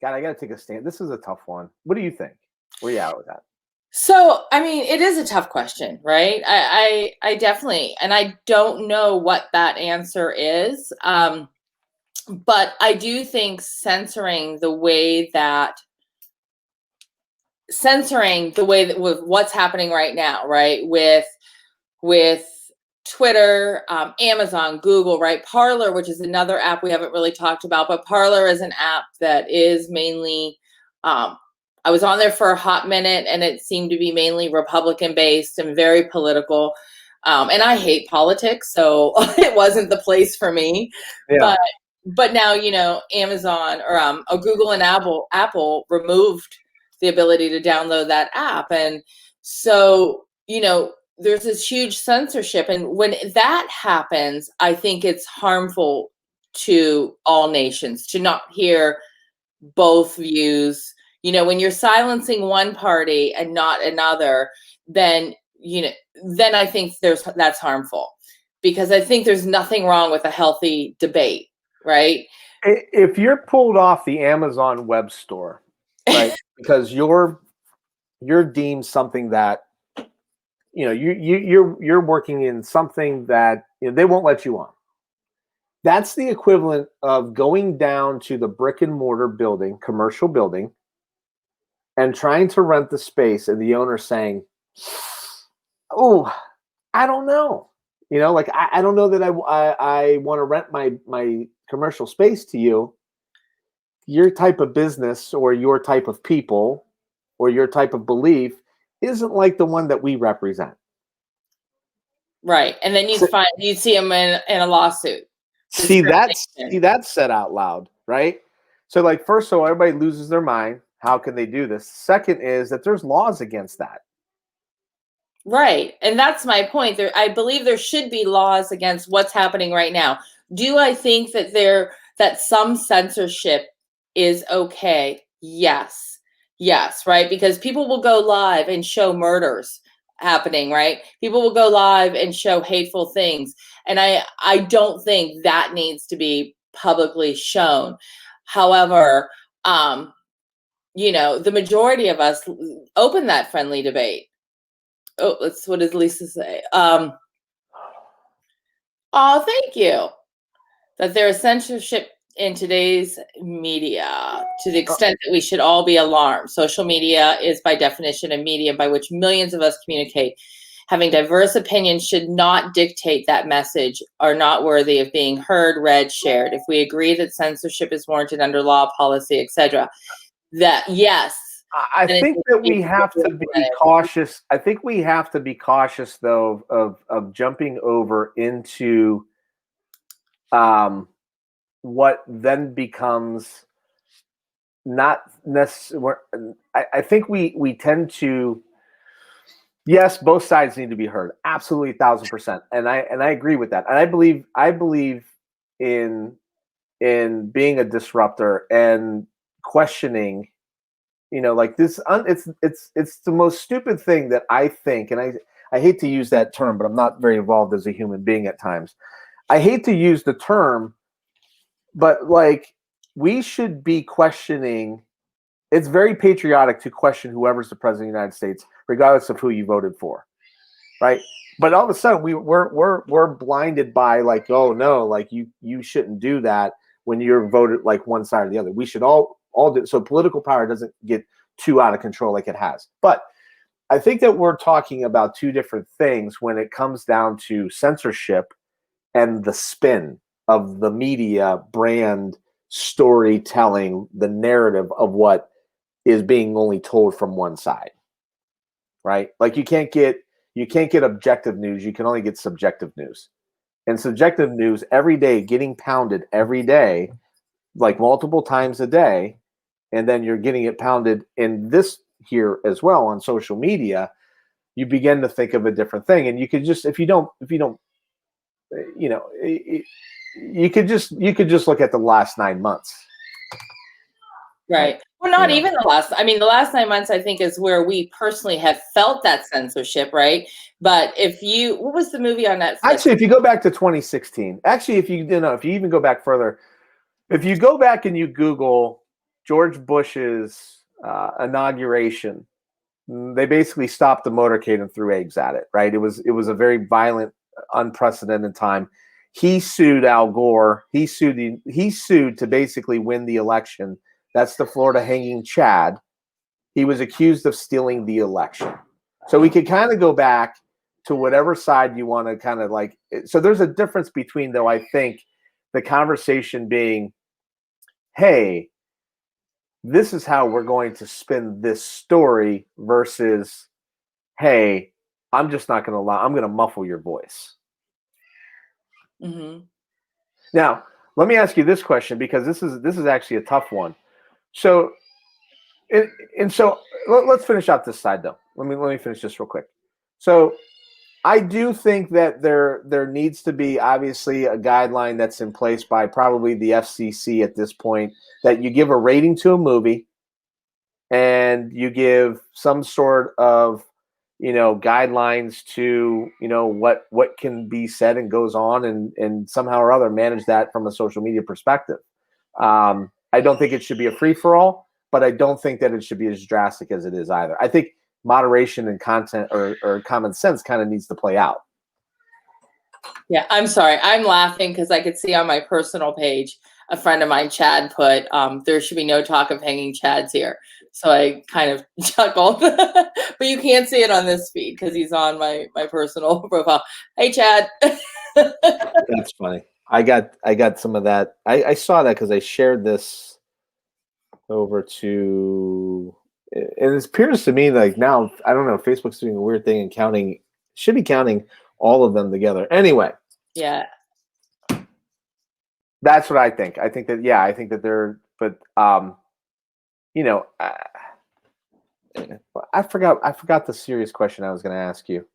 Speaker 2: God, I got to take a stand. This is a tough one. What do you think? Where you at with that?
Speaker 1: So, I mean, it is a tough question, right? I definitely, and I don't know what that answer is. But I do think censoring the way that with what's happening right now, right? With Twitter, Amazon, Google, right? Parler, which is another app we haven't really talked about, but Parler is an app that is mainly, I was on there for a hot minute and it seemed to be mainly Republican based and very political. And I hate politics, so it wasn't the place for me.
Speaker 2: Yeah.
Speaker 1: But now, Amazon or Google and Apple removed the ability to download that app. And so, there's this huge censorship. And when that happens, I think it's harmful to all nations to not hear both views. When you're silencing one party and not another, then I think that's harmful, because I think there's nothing wrong with a healthy debate, right?
Speaker 2: If you're pulled off the Amazon web store, right, because you're deemed something that you're working in something that they won't let you on. That's the equivalent of going down to the brick and mortar building, commercial building, and trying to rent the space, and the owner saying, "Oh, I don't know. Like I don't know that I want to rent my commercial space to you. Your type of business or your type of people or your type of belief isn't like the one that we represent."
Speaker 1: Right. And then you'd see them in a lawsuit.
Speaker 2: See that said out loud, right? So like, first, so everybody loses their mind. How can they do this? Second is that there's laws against that.
Speaker 1: Right. And that's my point. I believe there should be laws against what's happening right now. Do I think that some censorship is okay? Yes. Yes, right? Because people will go live and show murders happening, right? People will go live and show hateful things. And I don't think that needs to be publicly shown. However, the majority of us open that friendly debate. Oh, what does Lisa say? Oh, thank you. That there is censorship in today's media to the extent that we should all be alarmed. Social media is by definition a medium by which millions of us communicate. Having diverse opinions should not dictate that message are not worthy of being heard, read, shared. If we agree that censorship is warranted under law, policy, etc., that yes.
Speaker 2: I think that we have to be cautious. I think we have to be cautious, though, of jumping over into what then becomes not necessarily. I think we tend to. Yes, both sides need to be heard. Absolutely, 1,000%, and I agree with that. And I believe in being a disruptor and questioning. Like this, it's the most stupid thing that I think, and I hate to use that term, but I'm not very involved as a human being at times. I hate to use the term, but like, we should be questioning. It's very patriotic to question whoever's the president of the United States, regardless of who you voted for, right? But all of a sudden, we're blinded by like, oh no, like you shouldn't do that when you're voted like one side or the other. We should all do so. Political power doesn't get too out of control like it has. But I think that we're talking about two different things when it comes down to censorship and the spin of the media brand storytelling, the narrative of what is being only told from one side, right? Like you can't get objective news. You can only get subjective news. and subjective news every day getting pounded every day, like multiple times a day, and then you're getting it pounded in this here as well on social media, you begin to think of a different thing. And you could just, if you don't, you know, you could just look at the last 9 months.
Speaker 1: Right. Well, not even the last, I mean, the last 9 months, I think, is where we personally have felt that censorship, right? But what was the movie on Netflix?
Speaker 2: Actually, if you go back to 2016, actually, if you even go back further, if you go back and you Google George Bush's inauguration, they basically stopped the motorcade and threw eggs at it, right? It was a very violent, unprecedented time. He sued Al Gore. He sued to basically win the election. That's the Florida hanging Chad. He was accused of stealing the election. So we could kind of go back to whatever side you want to kind of like. So there's a difference between, though, I think, the conversation being, hey, this is how we're going to spin this story versus, hey, I'm just not going to lie. I'm going to muffle your voice.
Speaker 1: Mm-hmm.
Speaker 2: Now, let me ask you this question, because this is actually a tough one. So, so let's finish out this side, though. Let me finish this real quick. So, I do think that there needs to be, obviously, a guideline that's in place by probably the FCC at this point, that you give a rating to a movie and you give some sort of, guidelines to, what can be said and goes on, and somehow or other manage that from a social media perspective. I don't think it should be a free-for-all, but I don't think that it should be as drastic as it is either. I think moderation and content or common sense kind of needs to play out.
Speaker 1: Yeah, I'm sorry. I'm laughing because I could see on my personal page, a friend of mine, Chad, put, there should be no talk of hanging Chads here. So I kind of chuckled, but you can't see it on this feed because he's on my personal profile. Hey, Chad.
Speaker 2: That's funny. I got some of that. I saw that because I shared this over to, and it appears to me like now, I don't know, Facebook's doing a weird thing and should be counting all of them together. Anyway.
Speaker 1: Yeah.
Speaker 2: That's what I think. I think that they're, but I forgot the serious question I was going to ask you.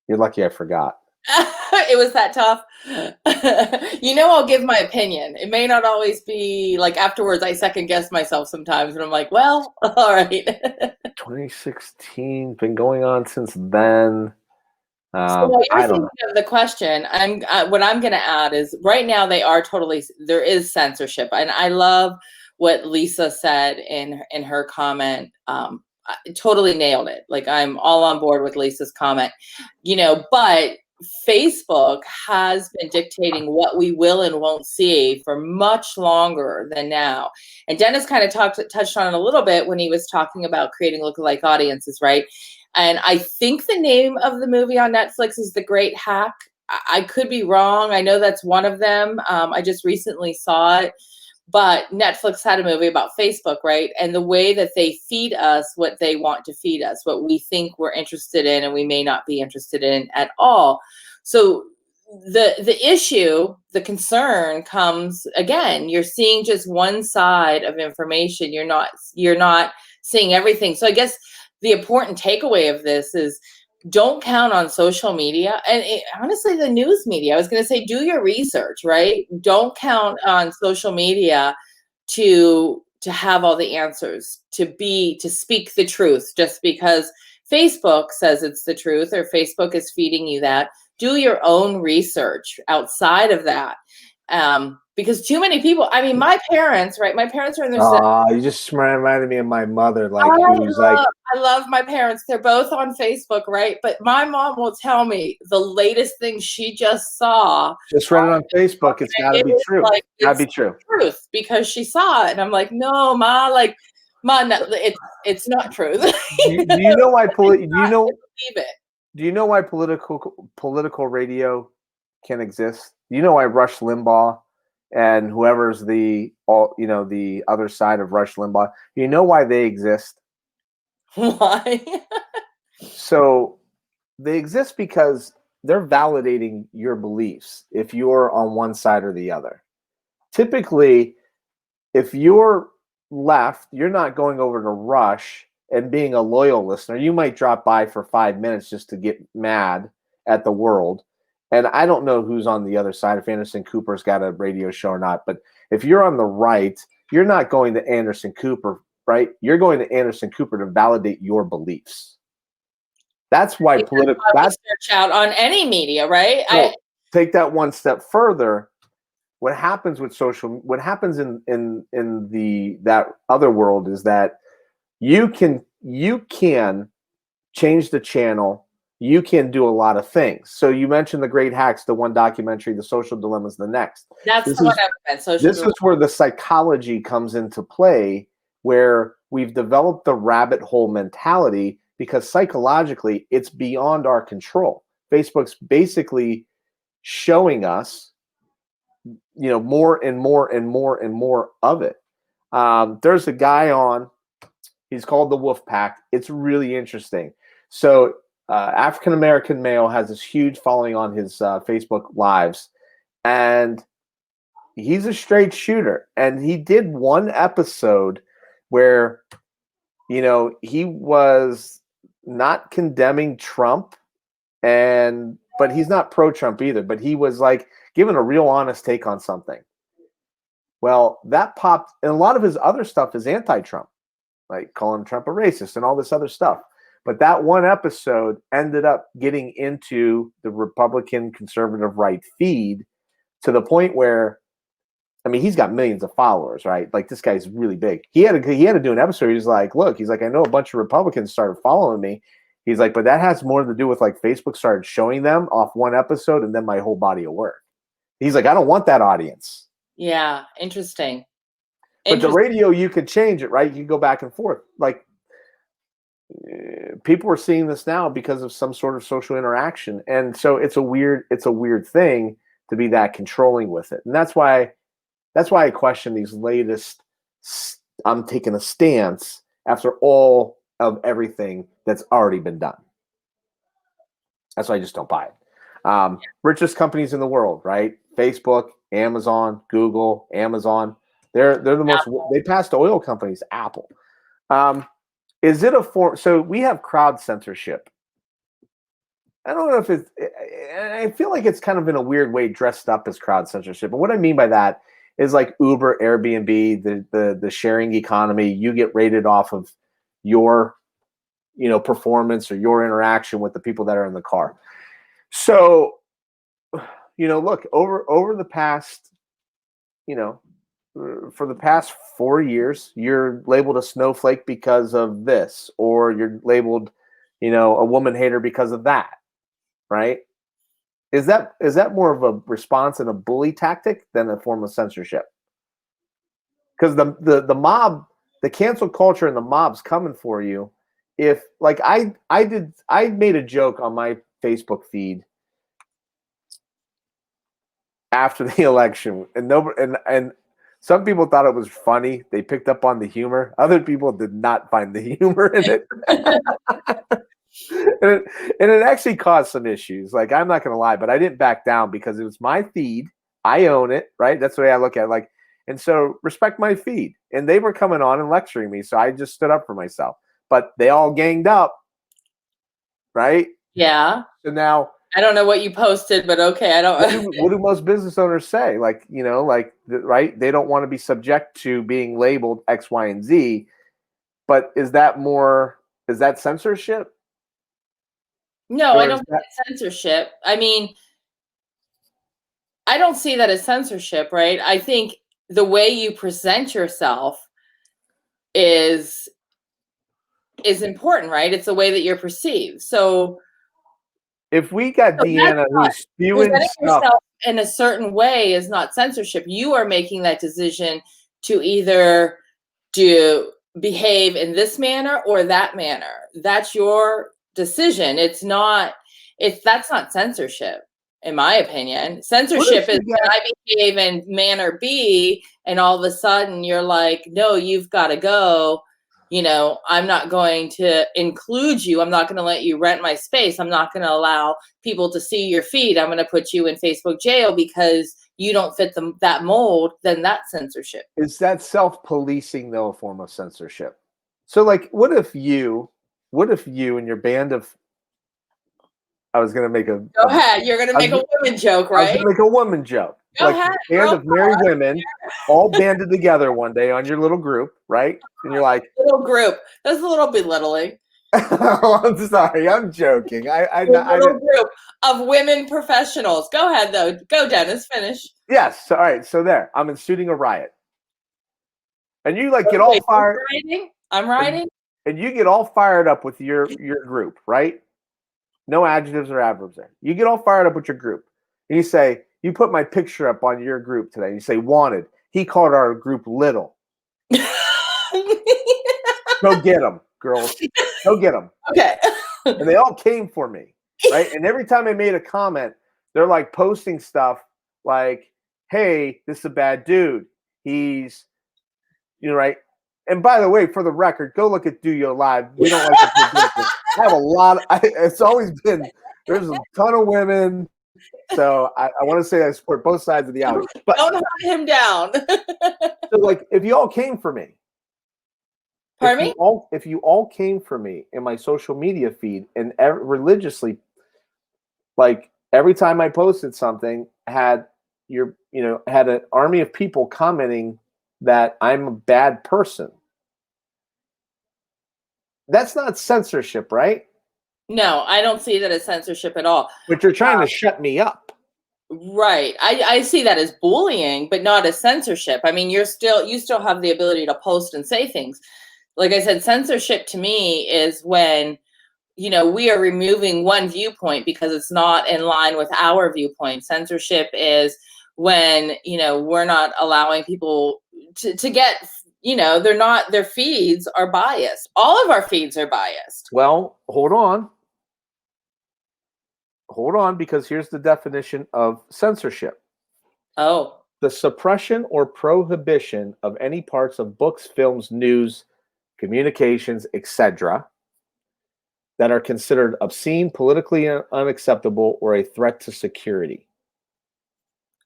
Speaker 2: You're lucky I forgot.
Speaker 1: It was that tough. I'll give my opinion. It may not always be like afterwards. I second guess myself sometimes, and I'm like, well, all right.
Speaker 2: 2016, been going on since then.
Speaker 1: So while you're thinking of the question, what I'm going to add is right now there is censorship, and I love what Lisa said in her comment. Totally nailed it. Like, I'm all on board with Lisa's comment, but Facebook has been dictating what we will and won't see for much longer than now. And Dennis kind of touched on it a little bit when he was talking about creating lookalike audiences, right? And I think the name of the movie on Netflix is The Great Hack. I could be wrong. I know that's one of them. I just recently saw it. But Netflix had a movie about Facebook, right? And the way that they feed us what they want to feed us, what we think we're interested in and we may not be interested in at all. So the issue, the concern comes, again, you're seeing just one side of information. You're not seeing everything. So I guess the important takeaway of this is, don't count on social media and honestly, the news media. I was going to say, do your research, right? Don't count on social media to have all the answers, to speak the truth just because Facebook says it's the truth or Facebook is feeding you that. Do your own research outside of that. Because too many people, I mean, my parents, right? My parents are in their 70s.
Speaker 2: You just reminded me of my mother.
Speaker 1: I love my parents. They're both on Facebook, right? But my mom will tell me the latest thing she just saw.
Speaker 2: Just read it on Facebook. It's got to be true.
Speaker 1: Like,
Speaker 2: got to be true.
Speaker 1: Truth, because she saw it, and I'm like, no, Ma, no, it's not truth.
Speaker 2: do you know why?
Speaker 1: Believe it.
Speaker 2: Do you know why political radio can exist? Do you know why Rush Limbaugh and whoever's the other side of Rush Limbaugh? Do you know why they exist?
Speaker 1: Why?
Speaker 2: So they exist because they're validating your beliefs if you're on one side or the other. Typically, if you're left, you're not going over to Rush and being a loyal listener. You might drop by for 5 minutes just to get mad at the world. And I don't know who's on the other side, if Anderson Cooper's got a radio show or not. But if you're on the right, you're not going to Anderson Cooper, right? You're going to Anderson Cooper to validate your beliefs. That's why political. That's
Speaker 1: research out on any media, right?
Speaker 2: So take that one step further. What happens with what happens in that other world is that you can change the channel. You can do a lot of things. So you mentioned The Great Hacks, the one documentary, The Social Dilemmas, the next.
Speaker 1: That's the one I meant.
Speaker 2: This is where the psychology comes into play, where we've developed the rabbit hole mentality because psychologically it's beyond our control. Facebook's basically showing us, more and more and more and more of it. There's a guy on, he's called the Wolf Pack. It's really interesting. So African-American male has this huge following on his Facebook lives, and he's a straight shooter. And he did one episode where, he was not condemning Trump, but he's not pro-Trump either, but he was like giving a real honest take on something. Well, that popped, and a lot of his other stuff is anti-Trump, like calling Trump a racist and all this other stuff. But that one episode ended up getting into the Republican conservative right feed to the point where, he's got millions of followers, right? Like, this guy's really big. He had to do an episode. He's like, look, I know a bunch of Republicans started following me. He's like, but that has more to do with like Facebook started showing them off one episode and then my whole body of work. He's like, I don't want that audience.
Speaker 1: Yeah, interesting.
Speaker 2: But the radio, you could change it, right? You can go back and forth. Like, people are seeing this now because of some sort of social interaction, and so it's a weird thing to be that controlling with it, and that's why I question these latest. I'm taking a stance after all of everything that's already been done. That's why I just don't buy it. Richest companies in the world, right? Facebook, Amazon, Google, Amazon. They're the most. They passed oil companies, Apple. Is it a form? So we have crowd censorship. I don't know if it's. I feel like it's kind of in a weird way dressed up as crowd censorship. But what I mean by that is like Uber, Airbnb, the sharing economy. You get rated off of your, performance or your interaction with the people that are in the car. So, look, over the past, for the past 4 years, you're labeled a snowflake because of this, or you're labeled, a woman hater because of that, right? Is that more of a response and a bully tactic than a form of censorship? Because the mob, the cancel culture and the mob's coming for you. If like I made a joke on my Facebook feed after the election, and and some people thought it was funny. They picked up on the humor. Other people did not find the humor in it. and it actually caused some issues. Like, I'm not going to lie, but I didn't back down because it was my feed. I own it, right? That's the way I look at it. Like, and so respect my feed. And they were coming on and lecturing me, so I just stood up for myself. But they all ganged up, right?
Speaker 1: Yeah.
Speaker 2: So now
Speaker 1: I don't know what you posted, but okay, I don't.
Speaker 2: What do most business owners say? Like, right? They don't want to be subject to being labeled X, Y, and Z. But is that censorship?
Speaker 1: No, I don't think it's censorship. I don't see that as censorship, right? I think the way you present yourself is important, right? It's the way that you're perceived. So
Speaker 2: if we got Deanna who's spewing stuff
Speaker 1: yourself in a certain way is not censorship. You are making that decision to either behave in this manner or that manner. That's your decision. That's not censorship, in my opinion. Censorship is when I behave in manner B and all of a sudden you're like, no, you've got to go, I'm not going to include you. I'm not going to let you rent my space. I'm not going to allow people to see your feed. I'm going to put you in Facebook jail because you don't fit that mold. Then that's censorship.
Speaker 2: Is that self-policing, though, a form of censorship? So, like, what if you and your band of, I was going to make a.
Speaker 1: Go ahead. You're going to make a woman joke,
Speaker 2: I was
Speaker 1: right?
Speaker 2: going to make a woman joke.
Speaker 1: Go
Speaker 2: Like
Speaker 1: ahead,
Speaker 2: a band of married women all banded together one day on your little group, right? And you're like,
Speaker 1: little group. That's a little belittling.
Speaker 2: oh, I'm sorry. I'm joking.
Speaker 1: A little group of women professionals. Go ahead, though. Go, Dennis. Finish.
Speaker 2: Yes. All right. So there, I'm instituting a riot. And you like get all fired.
Speaker 1: I'm writing.
Speaker 2: And you get all fired up with your group, right? No adjectives or adverbs there. You get all fired up with your group. And you say, you put my picture up on your group today. You say, wanted. He called our group little. Go get them, girls. Go get them.
Speaker 1: Okay.
Speaker 2: And they all came for me, right? And every time I made a comment, they're like posting stuff like, hey, this is a bad dude. He's, right? And by the way, for the record, go look at Do Yo Live. We don't like to I have a lot. It's always been, there's a ton of women. So I want to say I support both sides of the aisle. But
Speaker 1: don't hunt him down.
Speaker 2: So, like, if you all came for me,
Speaker 1: pardon me?
Speaker 2: If you all came for me in my social media feed and religiously, like every time I posted something, had an army of people commenting that I'm a bad person. That's not censorship, right?
Speaker 1: No, I don't see that as censorship at all.
Speaker 2: But you're trying to shut me up.
Speaker 1: Right. I see that as bullying, but not as censorship. I mean, you still have the ability to post and say things. Like I said, censorship to me is when, we are removing one viewpoint because it's not in line with our viewpoint. Censorship is when, we're not allowing people to get, their feeds are biased. All of our feeds are biased.
Speaker 2: Well, hold on. Hold on, because here's the definition of censorship.
Speaker 1: Oh.
Speaker 2: The suppression or prohibition of any parts of books, films, news, communications, etc., that are considered obscene, politically unacceptable, or a threat to security.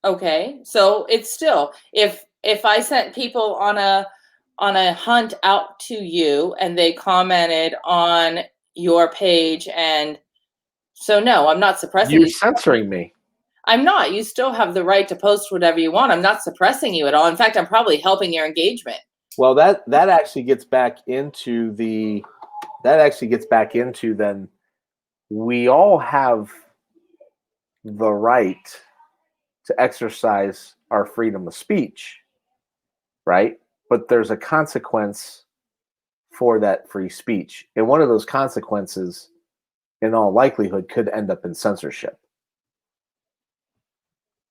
Speaker 1: Okay, so it's still, if I sent people on a hunt out to you and they commented on your page, and so no, I'm not suppressing.
Speaker 2: You're censoring me.
Speaker 1: I'm not. You still have the right to post whatever you want. I'm not suppressing you at all. In fact, I'm probably helping your engagement.
Speaker 2: Well, that actually gets back into then we all have the right to exercise our freedom of speech, right? But there's a consequence for that free speech. And one of those consequences, in all likelihood, could end up in censorship.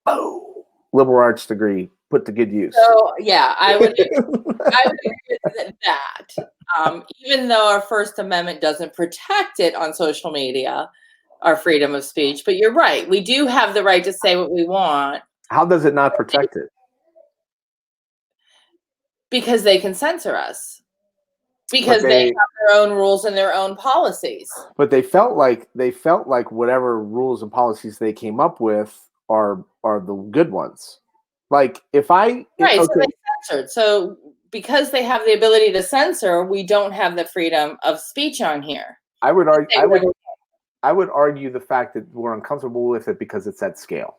Speaker 2: Oh, liberal arts degree put to good use.
Speaker 1: So yeah, I would agree with that. Even though our First Amendment doesn't protect it on social media, our freedom of speech, but you're right. We do have the right to say what we want.
Speaker 2: How does it not protect it?
Speaker 1: Because they can censor us. Because they have their own rules and their own policies.
Speaker 2: But they felt like whatever rules and policies they came up with are the good ones. Like if I
Speaker 1: right, so they censored. So because they have the ability to censor, we don't have the freedom of speech on here.
Speaker 2: I would argue the fact that we're uncomfortable with it because it's at scale.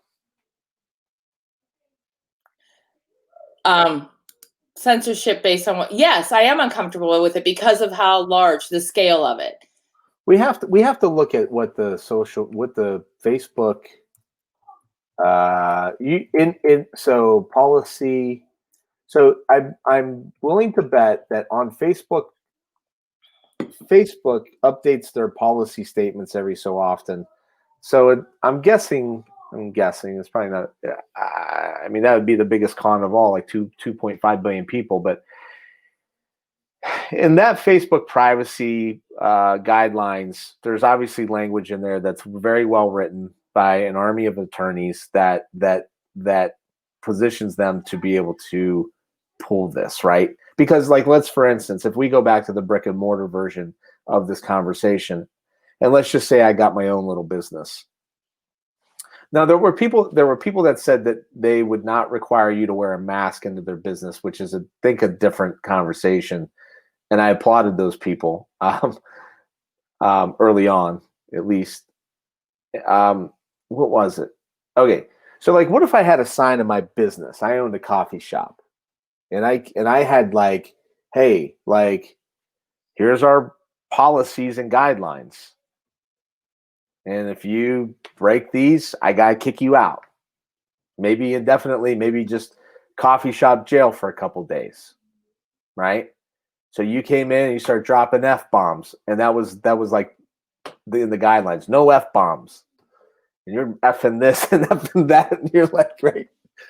Speaker 1: Censorship based on what? Yes, I am uncomfortable with it because of how large the scale of it.
Speaker 2: We have to look at what the Facebook so policy. So I'm willing to bet that on Facebook updates their policy statements every so often. So I'm guessing it's probably not. I mean, that would be the biggest con of all, like 2.5 billion people. But in that Facebook privacy guidelines, there's obviously language in there that's very well written by an army of attorneys that positions them to be able to pull this, right? Because like, let's, for instance, if we go back to the brick and mortar version of this conversation, and let's just say I got my own little business. Now, there were people that said that they would not require you to wear a mask into their business, which is, I think, a different conversation. And I applauded those people early on, at least. What was it? Okay, so like, what if I had a sign in my business? I owned a coffee shop, and I had like, hey, like, here's our policies and guidelines. And if you break these, I got to kick you out. Maybe indefinitely, maybe just coffee shop jail for a couple days. Right? So you came in and you started dropping F-bombs. And that was like in the guidelines. No F-bombs. And you're effing this and effing that. And you're like, right.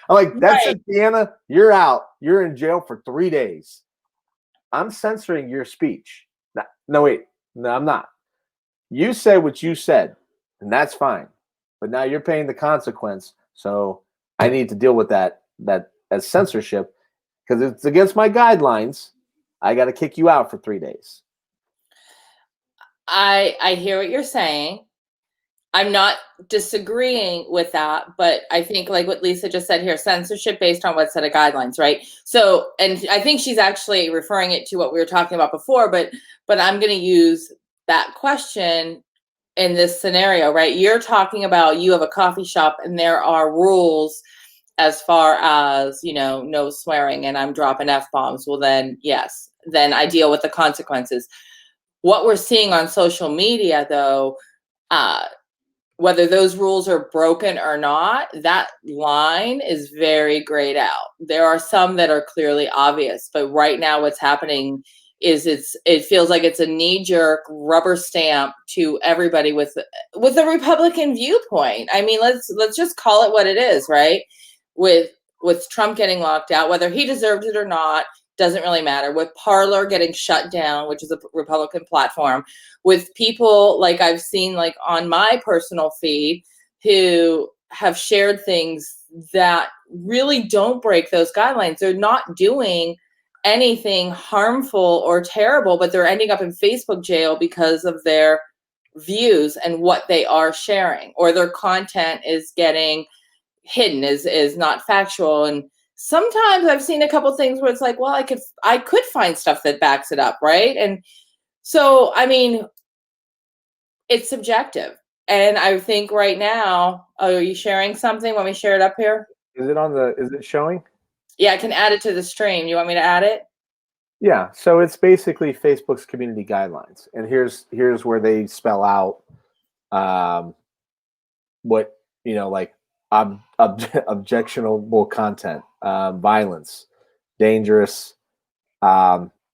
Speaker 2: I'm like, that's it, Deanna. You're out. You're in jail for 3 days. I'm censoring your speech. No, wait. No, I'm not. You said what you said. And that's fine. But now you're paying the consequence. So I need to deal with that as censorship, because it's against my guidelines. I got to kick you out for 3 days.
Speaker 1: I hear what you're saying. I'm not disagreeing with that, but I think, like what Lisa just said here, censorship based on what set of guidelines, right? So, and I think she's actually referring it to what we were talking about before, but I'm going to use that question in this scenario, right? You're talking about, you have a coffee shop and there are rules as far as, no swearing, and I'm dropping F-bombs. Well, then, yes, then I deal with the consequences. What we're seeing on social media, though, whether those rules are broken or not, that line is very grayed out. There are some that are clearly obvious, but right now what's happening is it feels like it's a knee-jerk rubber stamp to everybody with a Republican viewpoint. I mean, let's just call it what it is, right? With Trump getting locked out, whether he deserves it or not, doesn't really matter. With Parler getting shut down, which is a Republican platform, with people like I've seen like on my personal feed who have shared things that really don't break those guidelines. They're not doing anything harmful or terrible, but they're ending up in Facebook jail because of their views and what they are sharing, or their content is getting hidden, is not factual. And sometimes I've seen a couple things where it's like, well, I could find stuff that backs it up, right? And so, I mean, it's subjective. And I think right now, are you sharing something? Want me to share it up here?
Speaker 2: Is it showing?
Speaker 1: Yeah, I can add it to the stream. You want me to add it?
Speaker 2: Yeah, so it's basically Facebook's community guidelines, and here's where they spell out what, like objectionable content, violence, dangerous,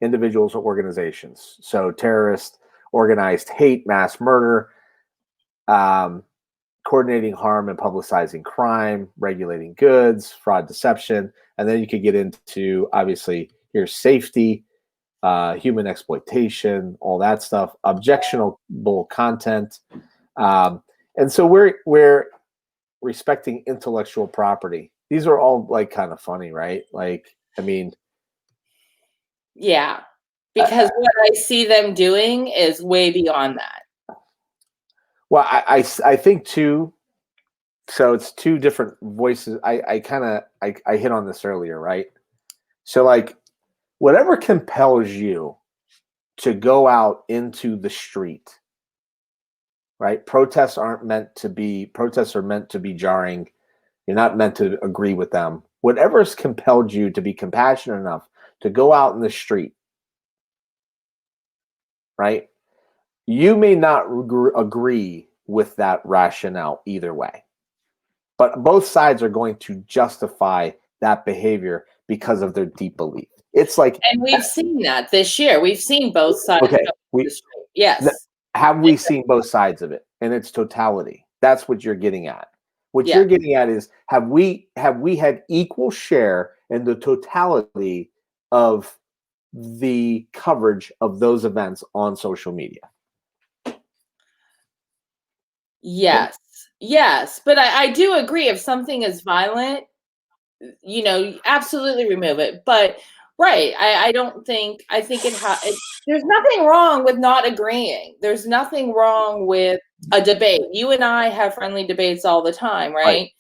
Speaker 2: individuals or organizations. So terrorist, organized hate, mass murder, coordinating harm and publicizing crime, regulating goods, fraud, deception, and then you could get into, obviously, here's safety, human exploitation, all that stuff, objectionable content, and so we're respecting intellectual property. These are all like kind of funny, right? Like, I mean,
Speaker 1: yeah, because what I see them doing is way beyond that.
Speaker 2: Well, I think too. So it's two different voices. I hit on this earlier, right? So like, whatever compels you to go out into the street, right? Protests are meant to be jarring. You're not meant to agree with them. Whatever's compelled you to be compassionate enough to go out in the street, right? You may not agree with that rationale either way, but both sides are going to justify that behavior because of their deep belief. It's like,
Speaker 1: and we've seen that this year. We've seen both sides.
Speaker 2: Okay,
Speaker 1: yes.
Speaker 2: Have we seen both sides of it in its totality? That's what you're getting at. What
Speaker 1: Yeah.
Speaker 2: you're getting at is, have we had equal share in the totality of the coverage of those events on social media?
Speaker 1: Yes. Yes. But I do agree, if something is violent, absolutely remove it. But right, I don't think I think there's nothing wrong with not agreeing. There's nothing wrong with a debate. You and I have friendly debates all the time,
Speaker 2: Right.
Speaker 1: right?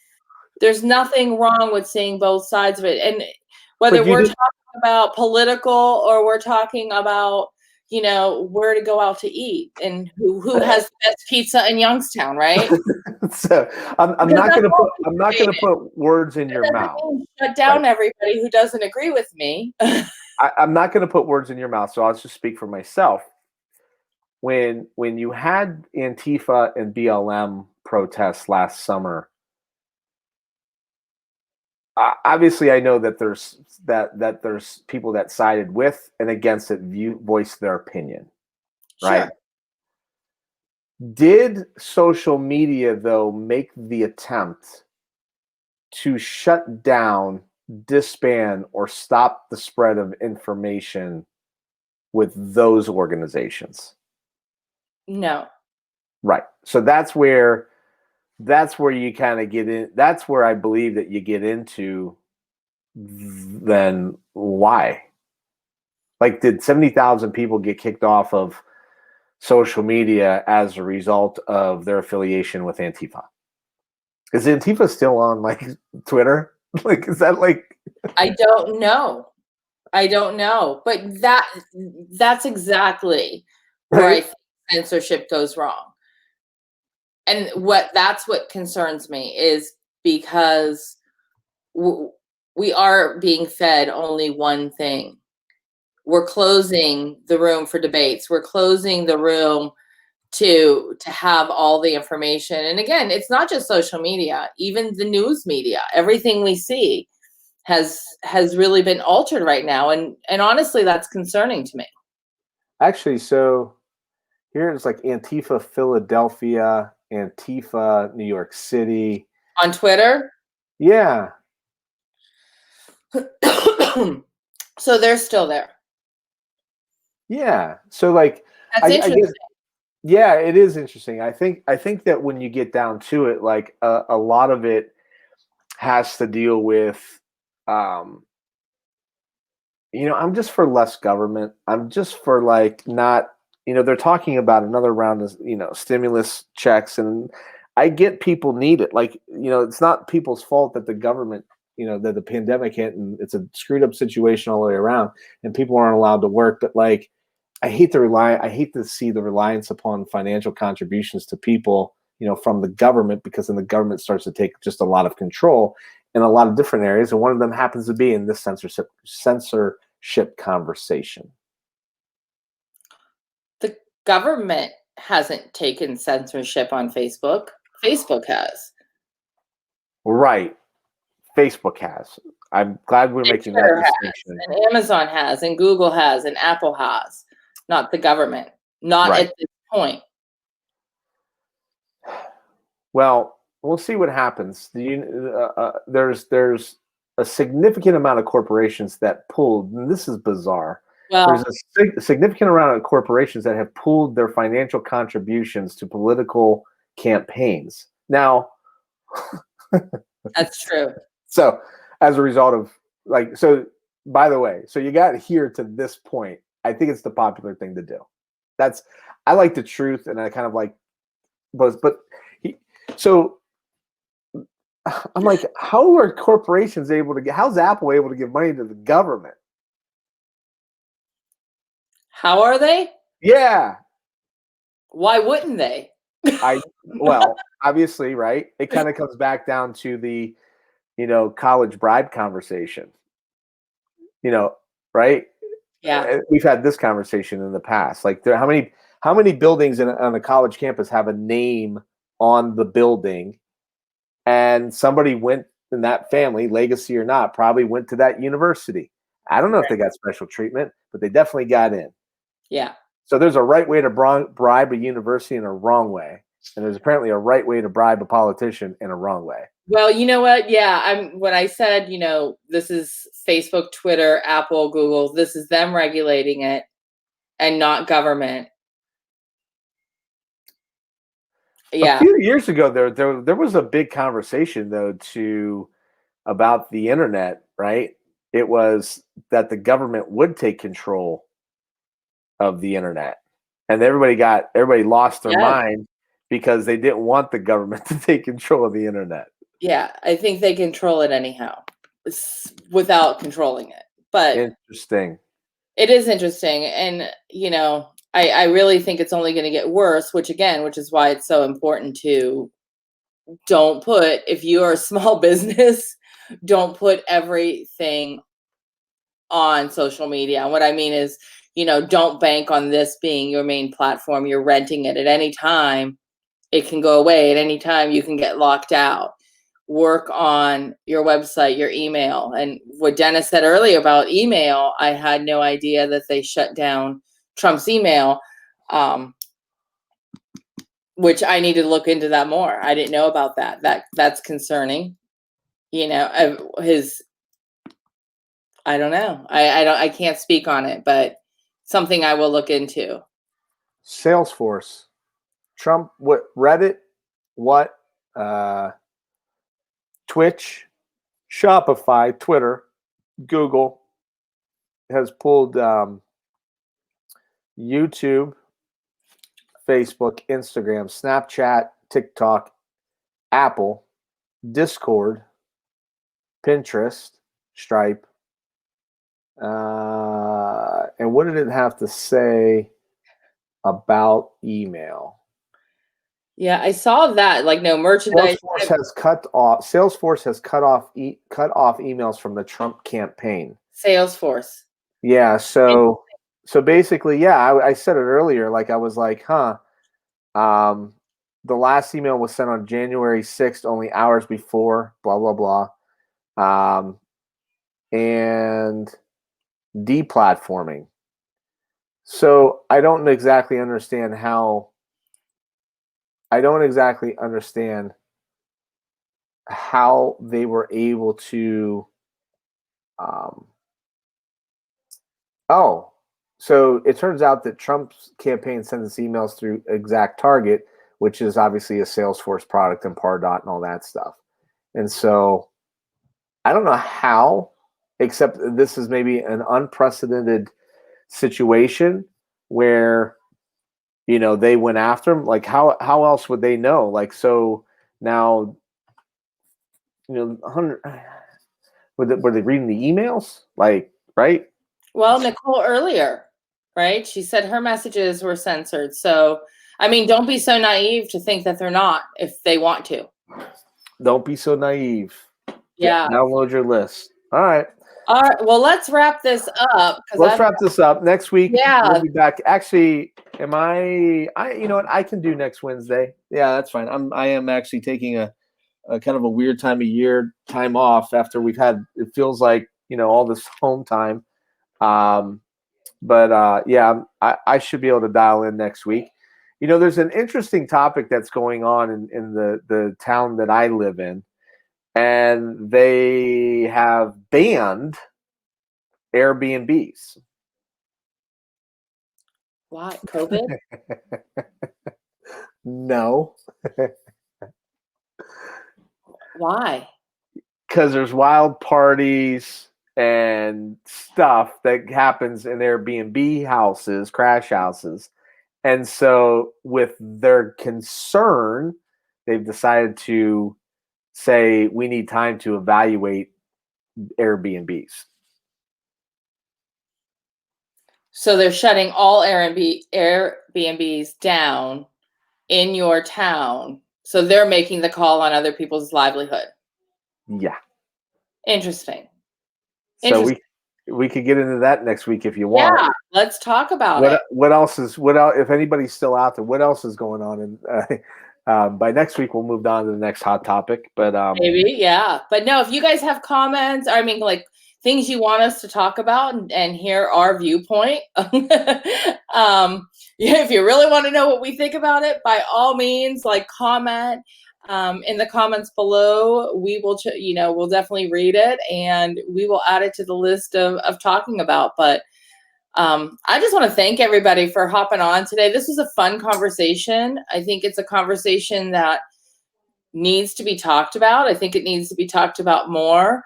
Speaker 1: There's nothing wrong with seeing both sides of it. And
Speaker 2: But
Speaker 1: whether
Speaker 2: you
Speaker 1: we're
Speaker 2: do,
Speaker 1: talking about political or we're talking about, where to go out to eat and who has the best pizza in Youngstown, right?
Speaker 2: so I'm
Speaker 1: Because
Speaker 2: not
Speaker 1: that's
Speaker 2: gonna
Speaker 1: all
Speaker 2: put
Speaker 1: we
Speaker 2: words in
Speaker 1: That
Speaker 2: your
Speaker 1: doesn't
Speaker 2: mouth.
Speaker 1: mean shut
Speaker 2: Right.
Speaker 1: down everybody who doesn't agree with me.
Speaker 2: I'm not gonna put words in your mouth, so I'll just speak for myself. When you had Antifa and BLM protests last summer, obviously I know that there's people that sided with and against it, voice their opinion, right?
Speaker 1: Sure.
Speaker 2: Did social media though make the attempt to shut down, disband, or stop the spread of information with those organizations?
Speaker 1: No.
Speaker 2: Right. So that's where you kind of get in. That's where I believe that you get into. Then why? Like, did 70,000 people get kicked off of social media as a result of their affiliation with Antifa? Is Antifa still on like Twitter? Like, is that like?
Speaker 1: I don't know. I don't know. But that's exactly where I
Speaker 2: Right?
Speaker 1: think censorship goes wrong. And that's what concerns me is because we are being fed only one thing. We're closing the room for debates. We're closing the room to have all the information. And again, it's not just social media, even the news media. Everything we see has really been altered right now, and honestly, that's concerning to me.
Speaker 2: Actually, so here it's like Antifa Philadelphia, Antifa New York City.
Speaker 1: On Twitter.
Speaker 2: Yeah.
Speaker 1: So they're still there.
Speaker 2: Yeah. So like
Speaker 1: That's
Speaker 2: I
Speaker 1: interesting.
Speaker 2: guess yeah, it is interesting. I think that when you get down to it, like a lot of it has to deal with um I'm just for less government. I'm just for like not, they're talking about another round of, stimulus checks, and I get people need it. Like, it's not people's fault that the government, that the pandemic hit and it's a screwed up situation all the way around and people aren't allowed to work. But like, I hate to see the reliance upon financial contributions to people, from the government, because then the government starts to take just a lot of control in a lot of different areas. And one of them happens to be in this censorship conversation.
Speaker 1: The government hasn't taken censorship on Facebook. Facebook has.
Speaker 2: Right. Facebook has. I'm glad we're
Speaker 1: And
Speaker 2: making that
Speaker 1: Twitter has,
Speaker 2: distinction.
Speaker 1: and Amazon has, and Google has, and Apple has. Not the government. Not
Speaker 2: Right.
Speaker 1: at this point.
Speaker 2: Well, we'll see what happens. There's a significant amount of corporations that pulled, and this is bizarre. There's
Speaker 1: Well,
Speaker 2: a significant amount of corporations that have pulled their financial contributions to political campaigns. Now,
Speaker 1: that's true.
Speaker 2: so as a result of by the way, so you got here to this point. I think it's the popular thing to do. I like the truth, and I kind of like, but so I'm like, how are corporations able to how's Apple able to give money to the government?
Speaker 1: How are they?
Speaker 2: Yeah.
Speaker 1: Why wouldn't they?
Speaker 2: Well, obviously, right? It kind of comes back down to the, college bribe conversation, right?
Speaker 1: Yeah.
Speaker 2: We've had this conversation in the past. Like, how many buildings on a college campus have a name on the building, and somebody went in that family, legacy or not, probably went to that university. I don't know if they got special treatment, but they definitely got in.
Speaker 1: Yeah.
Speaker 2: So there's a right way to bribe a university and a wrong way. And there's apparently a right way to bribe a politician and a wrong way.
Speaker 1: Well, you know what? Yeah, when I said, this is Facebook, Twitter, Apple, Google, this is them regulating it and not government.
Speaker 2: A
Speaker 1: Yeah.
Speaker 2: few years ago, there was a big conversation though to about the internet, right? It was that the government would take control of the internet, and everybody lost their
Speaker 1: Yes.
Speaker 2: mind because they didn't want the government to take control of the internet.
Speaker 1: Yeah, I think they control it anyhow, without controlling it. But
Speaker 2: Interesting.
Speaker 1: it is interesting, and I really think it's only going to get worse. Which is why it's so important to don't put, if you are a small business, don't put everything on social media. And what I mean is, don't bank on this being your main platform. You're renting it. At any time, it can go away. At any time, you can get locked out. Work on your website, your email. And what Dennis said earlier about email, I had no idea that they shut down Trump's email, which I need to look into that more. I didn't know about that. That's concerning. I don't know. I can't speak on it, but something I will look into.
Speaker 2: Salesforce, Trump, what, Reddit, what, Twitch, Shopify, Twitter, Google has pulled YouTube, Facebook, Instagram, Snapchat, TikTok, Apple, Discord, Pinterest, Stripe. And what did it have to say about email?
Speaker 1: Yeah, I saw that. Like, no merchandise.
Speaker 2: Salesforce has cut off emails from the Trump campaign.
Speaker 1: Salesforce.
Speaker 2: Yeah, so basically, yeah, I said it earlier. Like, I was like, huh. The last email was sent on January 6th, only hours before, blah, blah, blah. And deplatforming. So I don't exactly understand how they were able to so it turns out that Trump's campaign sends emails through Exact Target, which is obviously a Salesforce product, and Pardot and all that stuff. And so I don't know how, except this is maybe an unprecedented situation where they went after him. Like, how else would they know? Like, so now 100 were they reading the emails, like, right?
Speaker 1: Well, Nicole earlier, right, she said her messages were censored. So I mean, don't be so naive to think that they're not, if they want to.
Speaker 2: Don't be so naive.
Speaker 1: Yeah.
Speaker 2: Download your list. All right.
Speaker 1: Well, let's wrap this up.
Speaker 2: Let's wrap this up. Next week,
Speaker 1: Yeah.
Speaker 2: we'll be back. Actually, you know what? I can do next Wednesday. Yeah, that's fine. I am actually taking a kind of a weird time of year time off after we've had, it feels like, all this home time. But yeah, I should be able to dial in next week. There's an interesting topic that's going on in the town that I live in, and they have banned Airbnbs.
Speaker 1: Why? COVID?
Speaker 2: No.
Speaker 1: Why?
Speaker 2: Because there's wild parties and stuff that happens in Airbnb houses, crash houses. And so with their concern, they've decided to say we need time to evaluate Airbnbs.
Speaker 1: So they're shutting all Airbnbs down in your town. So they're making the call on other people's livelihood.
Speaker 2: Yeah.
Speaker 1: Interesting.
Speaker 2: So we could get into that next week if you want.
Speaker 1: Yeah, let's talk about it.
Speaker 2: What else, if anybody's still out there, what else is going on? And by next week, we'll move on to the next hot topic. But
Speaker 1: maybe, yeah. But no, if you guys have comments, like things you want us to talk about and hear our viewpoint, if you really want to know what we think about it, by all means, comment in the comments below. We will, we'll definitely read it and we will add it to the list of talking about. But I just want to thank everybody for hopping on today. This was a fun conversation. I think it's a conversation that needs to be talked about. I think it needs to be talked about more.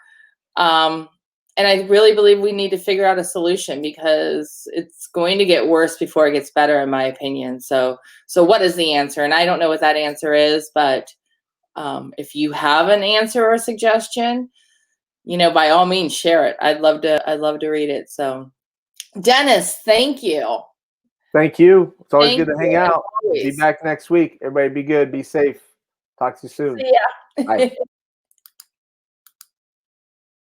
Speaker 1: And I really believe we need to figure out a solution, because it's going to get worse before it gets better, in my opinion. So what is the answer? And I don't know what that answer is, but if you have an answer or a suggestion, by all means, share it. I'd love to read it. So, Dennis, thank you.
Speaker 2: Thank you. It's always
Speaker 1: Thank
Speaker 2: good to
Speaker 1: you,
Speaker 2: hang out.
Speaker 1: always.
Speaker 2: Be back next week. Everybody be good. Be safe. Talk to you soon.
Speaker 1: See ya.
Speaker 2: Bye.